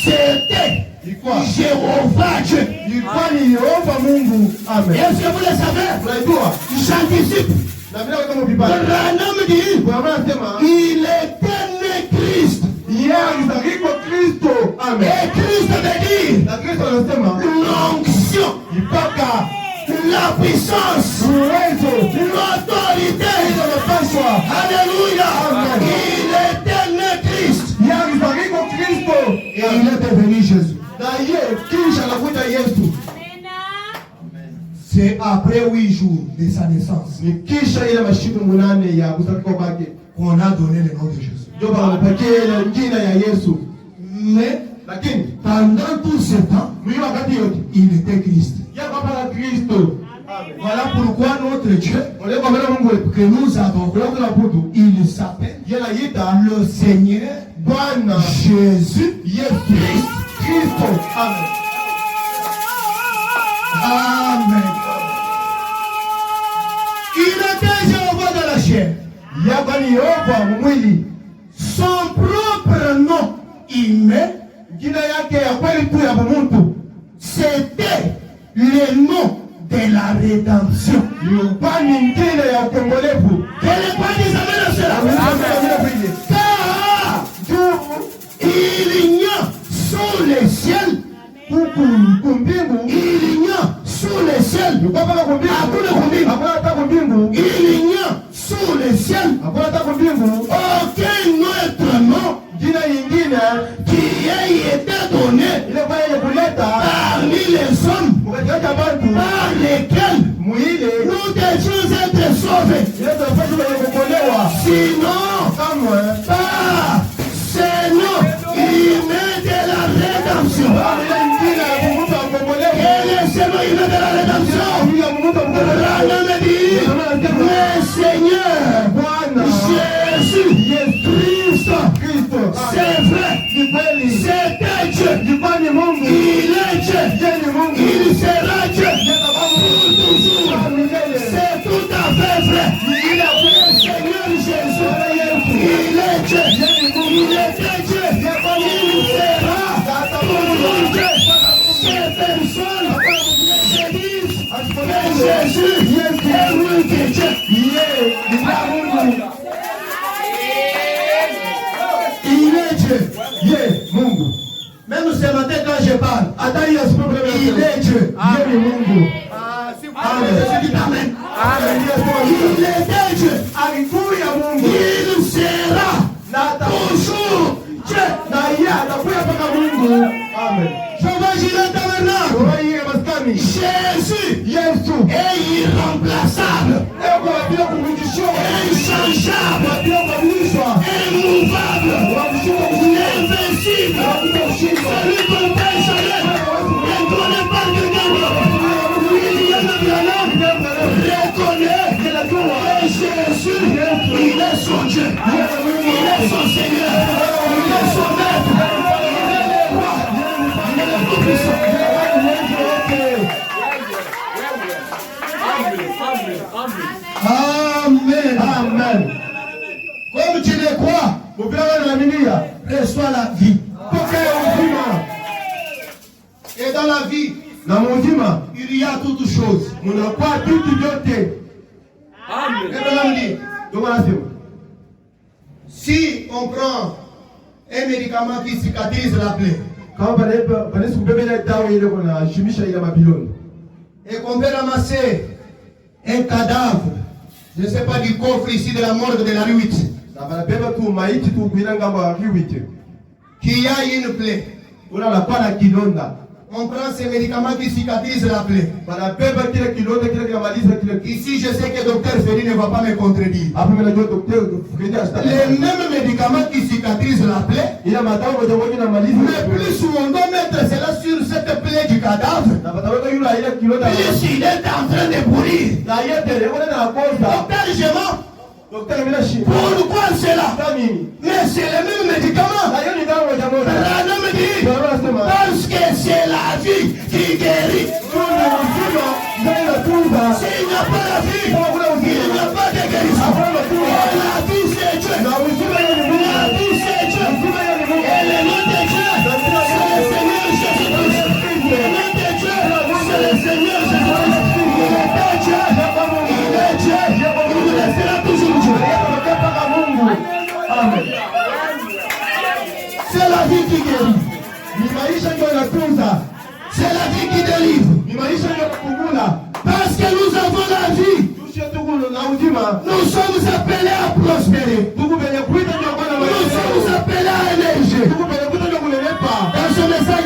Speaker 1: c'était
Speaker 3: ilikuwa
Speaker 1: Jéhovah Dieu.
Speaker 3: ilikuwa ni Yehova Mungu. Amen.
Speaker 1: Est-ce que vous le savez?
Speaker 3: Unajua
Speaker 1: J'anticipe.
Speaker 3: na mimi kama vibaya
Speaker 1: Branham dit,
Speaker 3: kwa maana anasema
Speaker 1: il était né Christ.
Speaker 3: yeye alizaliwa Kristo. Amen.
Speaker 1: Et Christ veut dire
Speaker 3: Na Kristo anasema
Speaker 1: l'onction,
Speaker 3: mpaka
Speaker 1: la puissance,
Speaker 3: uwezo
Speaker 1: l'autorité.
Speaker 3: unapaswa.
Speaker 1: Alléluia.
Speaker 3: Amen.
Speaker 1: Il était né Christ.
Speaker 3: Yeye alizaliwa Kristo
Speaker 1: Et il est devenu Jésus.
Speaker 3: na yeye kisha anakuja Yesu.
Speaker 1: C'est après 8 jours de sa naissance
Speaker 3: Ni kisha ile masiku 8 ya kuzaliwa kwake
Speaker 1: qu'on a donné le nom de Jésus.
Speaker 3: ndio wanapatia ile jina ya Yesu.
Speaker 1: Mais
Speaker 3: Lakini
Speaker 1: pendant tout ce temps,
Speaker 3: mimi wakati yote
Speaker 1: il était Christ.
Speaker 3: yeye baba la Kristo.
Speaker 1: Voilà pourquoi notre Dieu,
Speaker 3: Ole kwa maana Mungu wetu
Speaker 1: que nous adorons, il s'appelle
Speaker 3: yeye anaita
Speaker 1: le Seigneur
Speaker 3: Bwana
Speaker 1: Jésus
Speaker 3: Yesu Kristo. Amen.
Speaker 1: Amen. Il était Jéhovah dans la chair.
Speaker 3: Yaba ni Yehova mwili.
Speaker 1: Son propre nom humain,
Speaker 3: Jina yake ya kweli tu ya mtu
Speaker 1: c'était le nom de la rédemption.
Speaker 3: ni nyingine ya ukombolevu.
Speaker 1: Quel est quoi des amen à cela?
Speaker 3: Amen.
Speaker 1: Car il y a sous le ciel,
Speaker 3: Kumbingu
Speaker 1: il y a sous le ciel,
Speaker 3: hakuna kumbingu.
Speaker 1: Hakuna kumbingu.
Speaker 3: Hakuna hata kumbingu.
Speaker 1: il y a sous le ciel
Speaker 3: Hakuna hata kumbingu.
Speaker 1: aucun autre nom
Speaker 3: Jina nyingine
Speaker 1: qui ait été donné
Speaker 3: ile kwa ile kuleta
Speaker 1: parmi les hommes
Speaker 3: mkatika bantu
Speaker 1: par lesquels
Speaker 3: mwili
Speaker 1: nous devions être sauvés.
Speaker 3: ile tunapaswa kukombolewa.
Speaker 1: Sinon,
Speaker 3: Kama
Speaker 1: par ce nom humain de la rédemption.
Speaker 3: ile nyingine ya mtu akombolewa.
Speaker 1: Quel est ce nom humain de la rédemption?
Speaker 3: Huyo mtu akombolewa.
Speaker 1: Branham dit, le Seigneur
Speaker 3: Bwana
Speaker 1: Jésus Christ,
Speaker 3: Kristo.
Speaker 1: c'est vrai,
Speaker 3: Ni kweli.
Speaker 1: c'était Dieu,
Speaker 3: Ilikuwa ni Mungu.
Speaker 1: il est Dieu,
Speaker 3: Yeye ni Mungu.
Speaker 1: il sera Dieu pour toujours.
Speaker 3: Milele.
Speaker 1: C'est tout à fait vrai. Il est le Seigneur Jésus, il est Dieu, il était Dieu, il sera toujours Dieu. Ces personnes se disent que Jésus est l'unique Dieu.
Speaker 3: Yeye ni Mungu.
Speaker 1: Il est Dieu.
Speaker 3: Yeye Mungu.
Speaker 1: Même ce matin quand je parle,
Speaker 3: Hata hiyo siku problema.
Speaker 1: il est Dieu.
Speaker 3: Yeye ni Mungu.
Speaker 1: Amen. Je dis Amen.
Speaker 3: Amen.
Speaker 1: Il est Dieu.
Speaker 3: Alikuya Mungu.
Speaker 1: Il sera
Speaker 3: Na
Speaker 1: toujours Dieu.
Speaker 3: na yeye atakuya mpaka Mungu. Amen.
Speaker 1: Jehovah Jireh tabernacle.
Speaker 3: Kwa hiyo maskani.
Speaker 1: Jésus
Speaker 3: Yesu.
Speaker 1: est irremplaçable,
Speaker 3: Eko bila kuvunjishwa.
Speaker 1: inchangeable,
Speaker 3: Bila kubadilishwa.
Speaker 1: immouvable, invincible. Celui qu'on peut changer. Inconnu par quelqu'un d'autre. William Branham reconnaît que Jésus, il est son Dieu, il est son Seigneur, il est son maître, il est le roi, il est le tout-puissant. Amen.
Speaker 3: Amen.
Speaker 1: Comme tu le crois,
Speaker 3: Mupira wanaaminia.
Speaker 1: reçois la vie.
Speaker 3: Pokea uzima.
Speaker 1: Et dans la vie,
Speaker 3: Na uzima
Speaker 1: il y a toutes choses.
Speaker 3: munakuwa vitu vyote.
Speaker 1: Et Branham dit,
Speaker 3: Ndio anasema.
Speaker 1: si on prend un médicament qui cicatrise la plaie
Speaker 3: Kama panesi kubeba ile dawa ile kuna shimisha ile mabiloni.
Speaker 1: et qu'on peut ramasser un cadavre, je ne sais pas, du coffre ici de la morgue de la rue 8,
Speaker 3: Na banabeba tu maiti tu kuina ngambo ya kiwite.
Speaker 1: qu'il y a une plaie,
Speaker 3: Una anakuwa na kidonda.
Speaker 1: on prend ces médicaments qui cicatrisent la plaie.
Speaker 3: Banabeba kile kidonda kile kinamaliza kile.
Speaker 1: Ici, je sais que docteur Ferry ne va pas me contredire.
Speaker 3: Hapo mimi najua daktari Fukedi astali.
Speaker 1: Les mêmes médicaments qui cicatrisent la plaie,
Speaker 3: Ila madawa moja moja inamaliza.
Speaker 1: mais plus on doit mettre cela sur cette plaie du cadavre,
Speaker 3: Na bataweka yule ile kidonda.
Speaker 1: plus il est en train de pourrir.
Speaker 3: Na yeye ona na koza.
Speaker 1: Docteur, je mens.
Speaker 3: Daktari bila shi.
Speaker 1: Pourquoi cela?
Speaker 3: Nini?
Speaker 1: Mais c'est le même médicament.
Speaker 3: Na hiyo ni dawa moja
Speaker 2: Parce que c'est la vie qui guérit. S'il n'y a pas la vie, il n'y a pas de guérison. Et la vie c'est Dieu. La vie c'est Dieu. Et le nom de Dieu, c'est le Seigneur Jésus-Christ. Le nom de Dieu, c'est le Seigneur Jésus-Christ. Il est Dieu. Il est Dieu. Il restera toujours Dieu. Amen. C'est la vie qui guérit. C'est la vie qui délivre. Parce que nous avons la vie. Nous sommes appelés à prospérer. Nous sommes appelés à émerger. Dans ce message,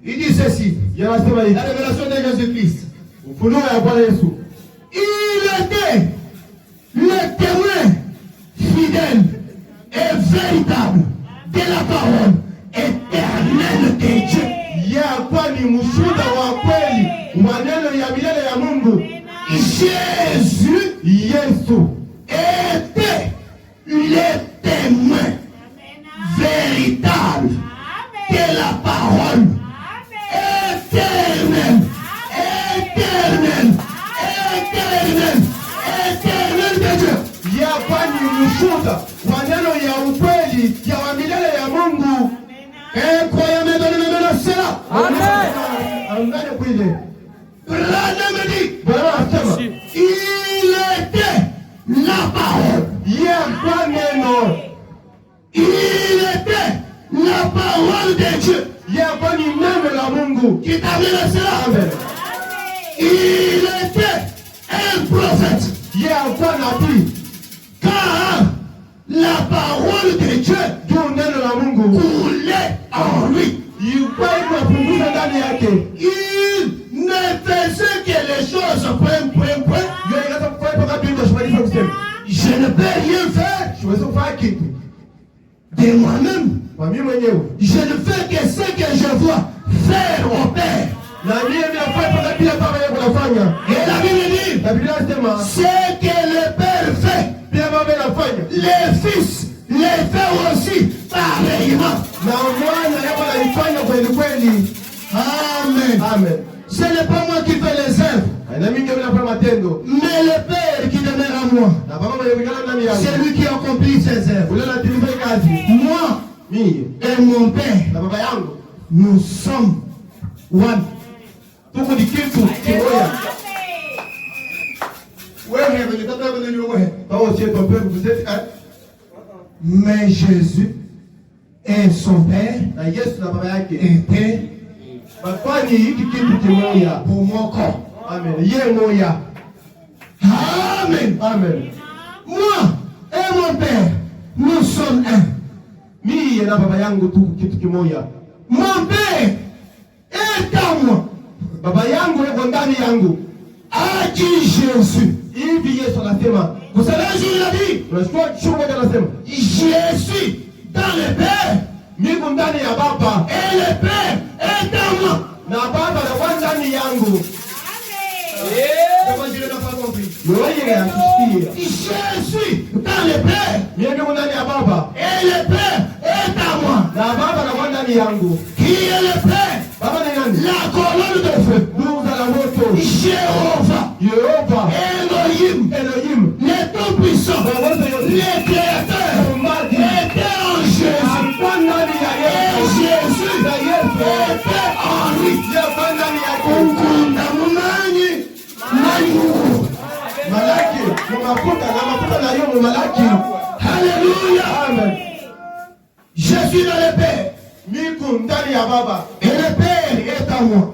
Speaker 2: il dit ceci. La révélation de Jésus-Christ. Il était le témoin fidèle et véritable de la parole éternelle de Dieu. Jésus était le témoin véritable de la parole éternelle de Dieu. Incroyable de nous cela. Amen. Il était la parole. Il était la parole de Dieu. Qui t'amène à cela. Il était un prophète. Car la parole de Dieu coulait en lui. Il ne faisait que les choses point. Je ne peux rien faire de moi-même. Je ne fais que ce que je vois faire au Père. Et la Bible dit, ce que le Père fait, les fils les fait aussi pareillement. Amen. Ce n'est pas moi qui fais les œuvres, mais le Père qui demeure en moi. C'est lui qui accomplit ses œuvres. Moi et mon Père, nous sommes one. Mais Jésus et son Père étaient pour mon corps. Amen. Moi et mon Père, nous sommes un. Mon Père est à moi. A dit Jésus. Vous savez, je l'ai dit. Je suis dans le Père. Et le Père est en moi. Je suis dans le Père. Et le Père est en moi. Qui est le Père? La colonne de feu. Jéhovah. Elohim. Le Tout-Puissant. Le Créateur. Était en Jésus. Et Jésus était en lui. Alléluia. Je suis dans le Père. Et le Père est en moi.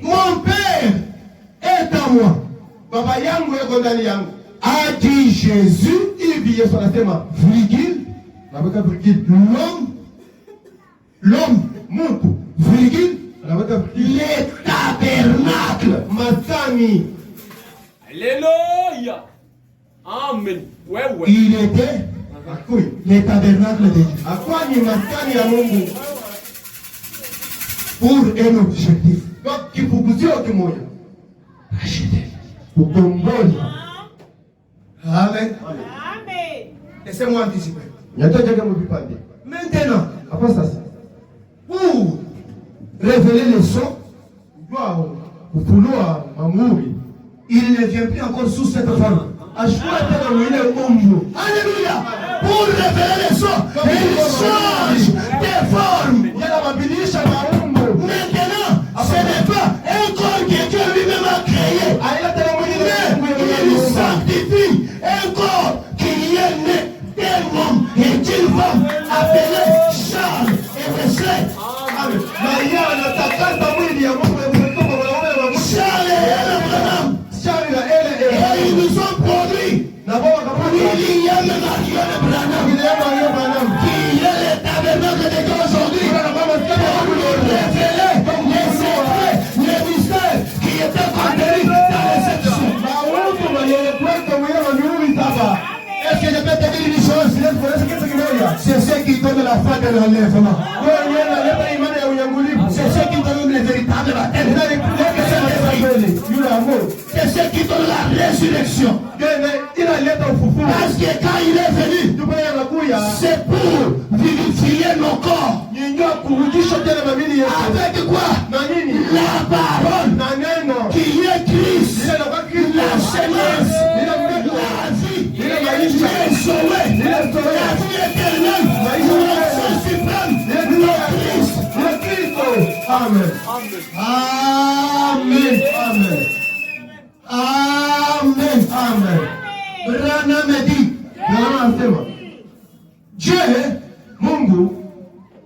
Speaker 2: Mon Père est en moi. A dit Jésus, l'homme, virgule, les tabernacles.
Speaker 4: Alléluia. Amen.
Speaker 2: Il était les tabernacles de Dieu. Pour un objectif. Acheter.
Speaker 1: Amen.
Speaker 2: Amen.
Speaker 1: Laissez-moi anticiper.
Speaker 3: Maintenant,
Speaker 1: Après ça,
Speaker 3: pour révéler les sons, il ne vient plus encore sous cette forme. Alléluia.
Speaker 1: pour révéler les sons, il change de forme. Maintenant, ce n'est pas un corps que Dieu lui-même a créé, mais il sanctifie un corps qui est né d'un homme et d'une femme appelé Charles et Wesley. Charles et Abraham, et ils nous ont produit. Il y a le Marion Branham qui est le tabernacle de Dieu aujourd'hui pour nous révéler les secrets, les mystères qui étaient contenus dans les sections. Est-ce que je peux te dire une chose? C'est ce qui donne la foi de l'enlèvement. C'est ce qui donne le véritable baptême. C'est ce qui donne la résurrection. Parce que quand il est venu, c'est pour vivifier nos corps. Avec quoi? La parole qui est Christ, la semence, la vie, le sauvé, la vie éternelle, la suprême, le Christ.
Speaker 3: Amen. Amen. Amen. Amen. Amen. Branham dit, Dieu, Mungu,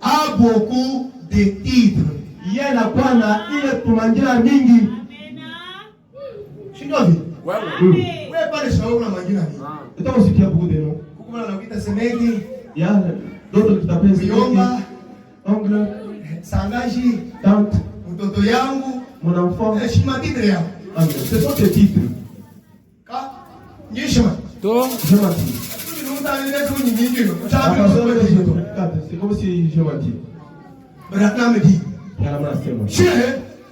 Speaker 3: a beaucoup de titres. Yeye na Bwana ile tumanjira mingi. Sio hivi? Wewe pale shauri na majina mingi. Utasikia beaucoup de noms. Kukuma na kuita semeki, ya d'autres tutapenza Yomba, ongle, sangaji, tante, mtoto yangu, mon enfant, heshima titre yangu. Amen. Ce sont tes titres. Ka Yeshua.
Speaker 4: To
Speaker 3: Je m'attends. C'est comme si je m'attends. Branham dit, Dieu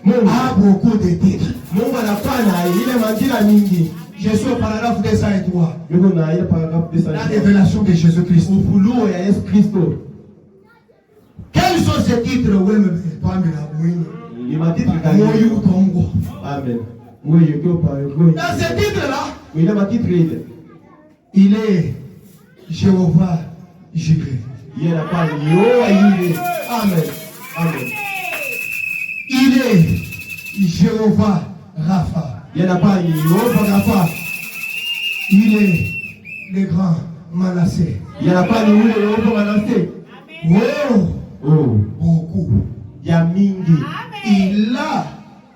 Speaker 3: a beaucoup de titres. Mungu anafanya ile majina mingi. Je suis au paragraphe 203. La révélation de Jésus-Christ. Ufunuo ya Yesu Kristo. Quels sont ces titres? Amen. Dans ces titres-là, il est Jéhovah Jireh. Amen. Amen. Il est Jéhovah Rapha. Il est le grand Manassé. Beaucoup. Il a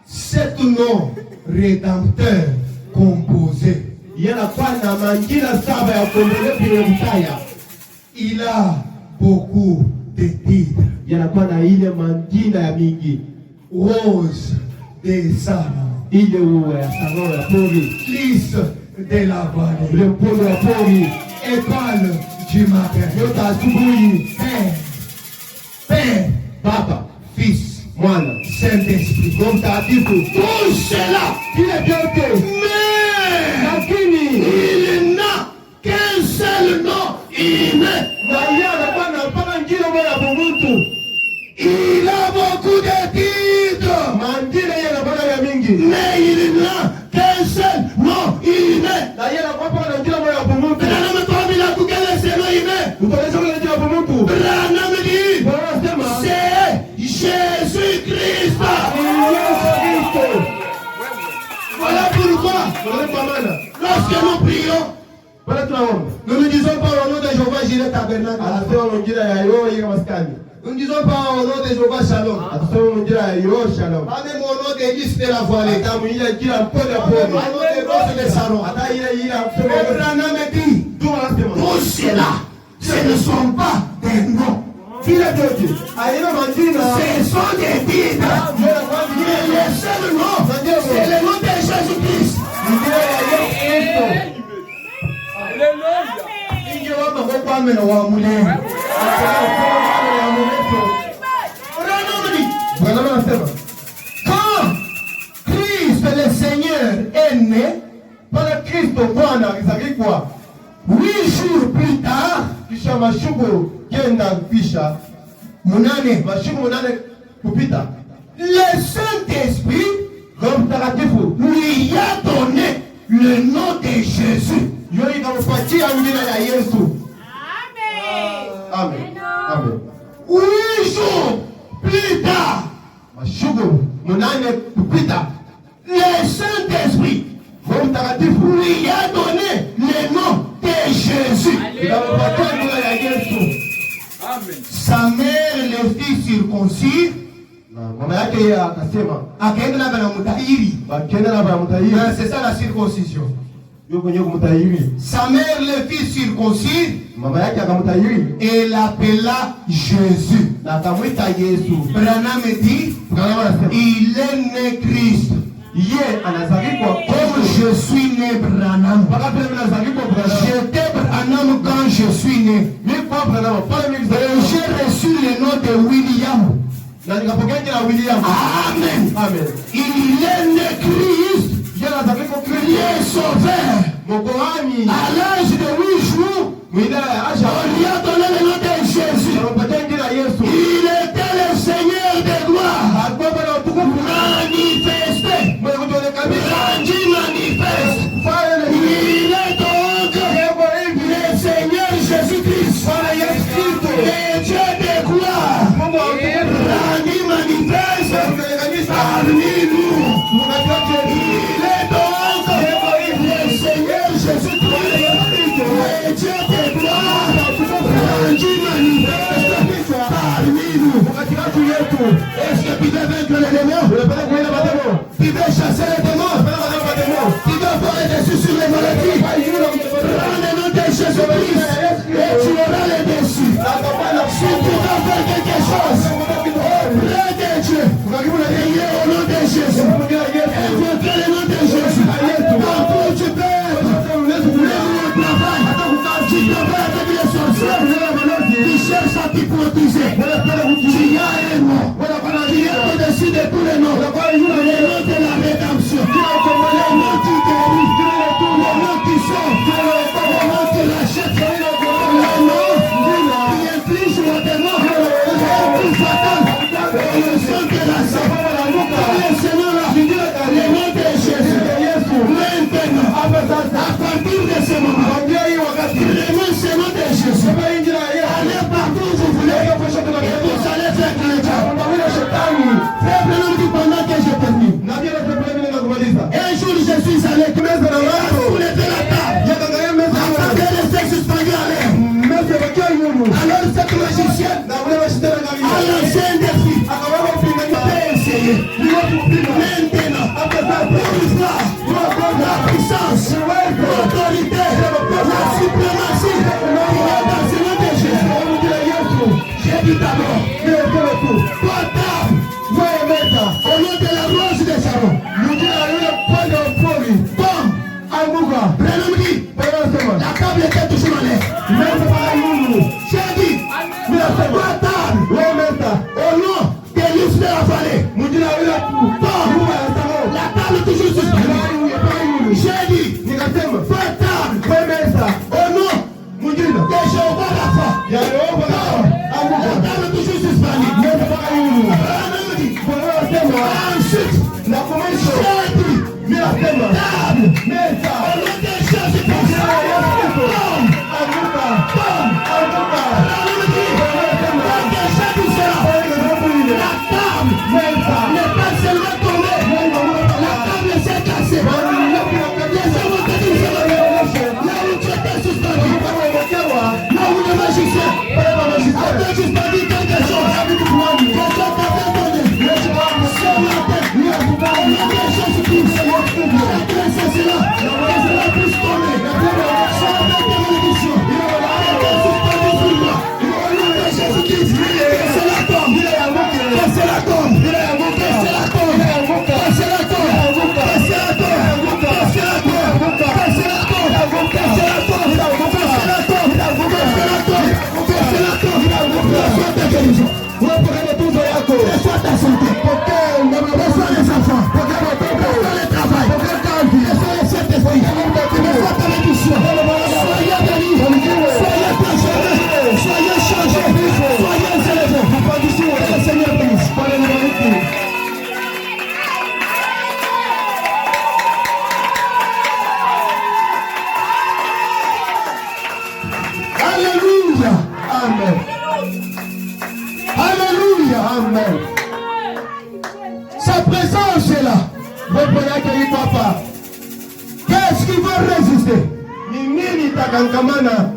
Speaker 3: 7 noms rédempteurs composés. Il a beaucoup de titres. Rose des Sables, Lys de la vallée, étoile du matin, Père, Papa, Fils, Saint-Esprit. Tout cela, il est bien fait. Mais il n'a qu'un seul nom, il a beaucoup de titres, mais il n'a qu'un seul nom, il est. C'est Jésus-Christ. Voilà pourquoi, lorsque nous prions, nous ne disons pas au nom de Jéhovah Jireh tabernacle. Nous ne disons pas au nom de Jéhovah Shalom. Pas même au nom de Lys de la vallée. Pas même au nom de Rose de Saron. Branham dit, tout cela, ce ne sont pas des noms. Ce sont des titres. Mais le seul nom, c'est le nom de Jésus-Christ. Quand Christ le Seigneur est né, par Christ Bwana, Inaandikwa
Speaker 2: 8 jours plus tard,
Speaker 3: kisha mashuku kenda kisha mashuku 8 kupita,
Speaker 2: le Saint-Esprit
Speaker 3: Roho Mtakatifu
Speaker 2: lui a donné le nom de Jésus.
Speaker 3: yeye ikampatia jina la Yesu.
Speaker 5: Amen.
Speaker 3: Amen. Amen.
Speaker 2: 8 jours plus tard,
Speaker 3: Mashuku 8 kupita,
Speaker 2: le Saint-Esprit
Speaker 3: Roho Mtakatifu
Speaker 2: lui a donné le nom de Jésus.
Speaker 3: ikampatia jina la Yesu.
Speaker 4: Amen.
Speaker 2: Sa mère le fit circoncis,
Speaker 3: Na mama yake yeye akasema
Speaker 2: akaenda na mtahiri.
Speaker 3: bakenda na bamtahiri,
Speaker 2: C'est ça la circoncision.
Speaker 3: yuko kwenye kumtahiri.
Speaker 2: Sa mère le fit circoncis
Speaker 3: Mama yake akamtahiri
Speaker 2: et l'appela Jésus.
Speaker 3: na akamwita Yesu.
Speaker 2: Branham dit,
Speaker 3: Branham anasema
Speaker 2: il est né Christ.
Speaker 3: yeye anazalikwa
Speaker 2: Comme je suis né Branham.
Speaker 3: mpaka vile mimi nazalikwa Branham.
Speaker 2: J'étais Branham quand je suis né.
Speaker 3: Mimi kwa Branham pale mimi
Speaker 2: Et
Speaker 3: nilizaliwa
Speaker 2: j'ai reçu le nom de William.
Speaker 3: na nikapokea jina la William.
Speaker 2: Amen.
Speaker 3: Amen.
Speaker 2: Il est né Christ.
Speaker 3: Yeye anazalikwa
Speaker 2: Il
Speaker 3: Kristo
Speaker 2: est sauveur.
Speaker 3: mkoani
Speaker 2: À l'âge de 8 jours,
Speaker 3: mwida ya Asha
Speaker 2: on lui a donné le nom de Jésus.
Speaker 3: anampatia jina la Yesu.
Speaker 2: Il était le Seigneur de gloire.
Speaker 3: Alikuwa Bwana wa utukufu
Speaker 2: Manifesté.
Speaker 3: mwenye kutuonekana
Speaker 2: Grandi manifeste.
Speaker 3: pale
Speaker 2: Il est donc le Seigneur Jésus-Christ.
Speaker 3: Bwana Yesu Kristo
Speaker 2: Le Dieu de gloire.
Speaker 3: Mungu wa utukufu
Speaker 2: Grandi manifeste
Speaker 3: kuonekanisha
Speaker 2: parmi nous.
Speaker 3: mkati wetu.
Speaker 2: Il est donc le Seigneur Jésus-Christ. Le Dieu de gloire. Grandi manifeste parmi nous.
Speaker 3: Katikati yetu
Speaker 2: Est-ce que tu veux vaincre les démons?
Speaker 3: unapenda kuenda mademo,
Speaker 2: Tu veux chasser les démons?
Speaker 3: unapenda kuenda mademo.
Speaker 2: Tu veux voir les dessus sur les maladies? Prends le nom de Jésus-Christ et tu auras les dessus. Si tu veux faire quelque chose, près de Dieu, priez au nom de Jésus. Invoquez le nom de Jésus. Partout tu peux être. Même au travail, tu peux être avec les sorciers. Tu cherches à t'hypnotiser. Tu as un nom. Tu es au-dessus de tous les noms. Le nom de la rédemption. Le nom qui guérit. Le nom qui sauve. Le nom qui rachète. Le nom qui inflige au démon. Le plus fatal. Le sang de la sang. Le Seigneur-là. Le nom de Jésus. Maintenant, à partir de ce moment, vraiment ce nom de Jésus. Allez partout où vous voulez. Et vous allez faire le diable. Frère Branham dit pendant que je termine. Un jour je suis allé soulever la table. Afin de rester suspendu à l'air. Alors cette magicienne a lancé un défi. Peut essayer. Maintenant, pour voir la puissance, l'autorité, la suprématie dans ce nom de Jésus. J'ai dit d'abord, toi table, au nom de la rose de Sharon, Branham dit, la table était toujours en l'air. J'ai dit, toi table, au nom de l'issue de la vallée, la table toujours suspendue. J'ai dit, toi table, au nom de Jéhovah Rapha, la table toujours suspendue. Branham dit, ensuite, j'ai dit, table, au nom de Jésus-Christ, n'est pas seulement tombée, la table s'est cassée. Les hommes ont dit, là où tu étais suspendu, là où le magicien a suspendu quelque chose, que Dieu t'avait donné. Ce matin, au nom de Jésus-Christ, adressez cela.
Speaker 3: Popo yake iko hapa. Qu'est-ce qui va résister? Ni nini itakangamana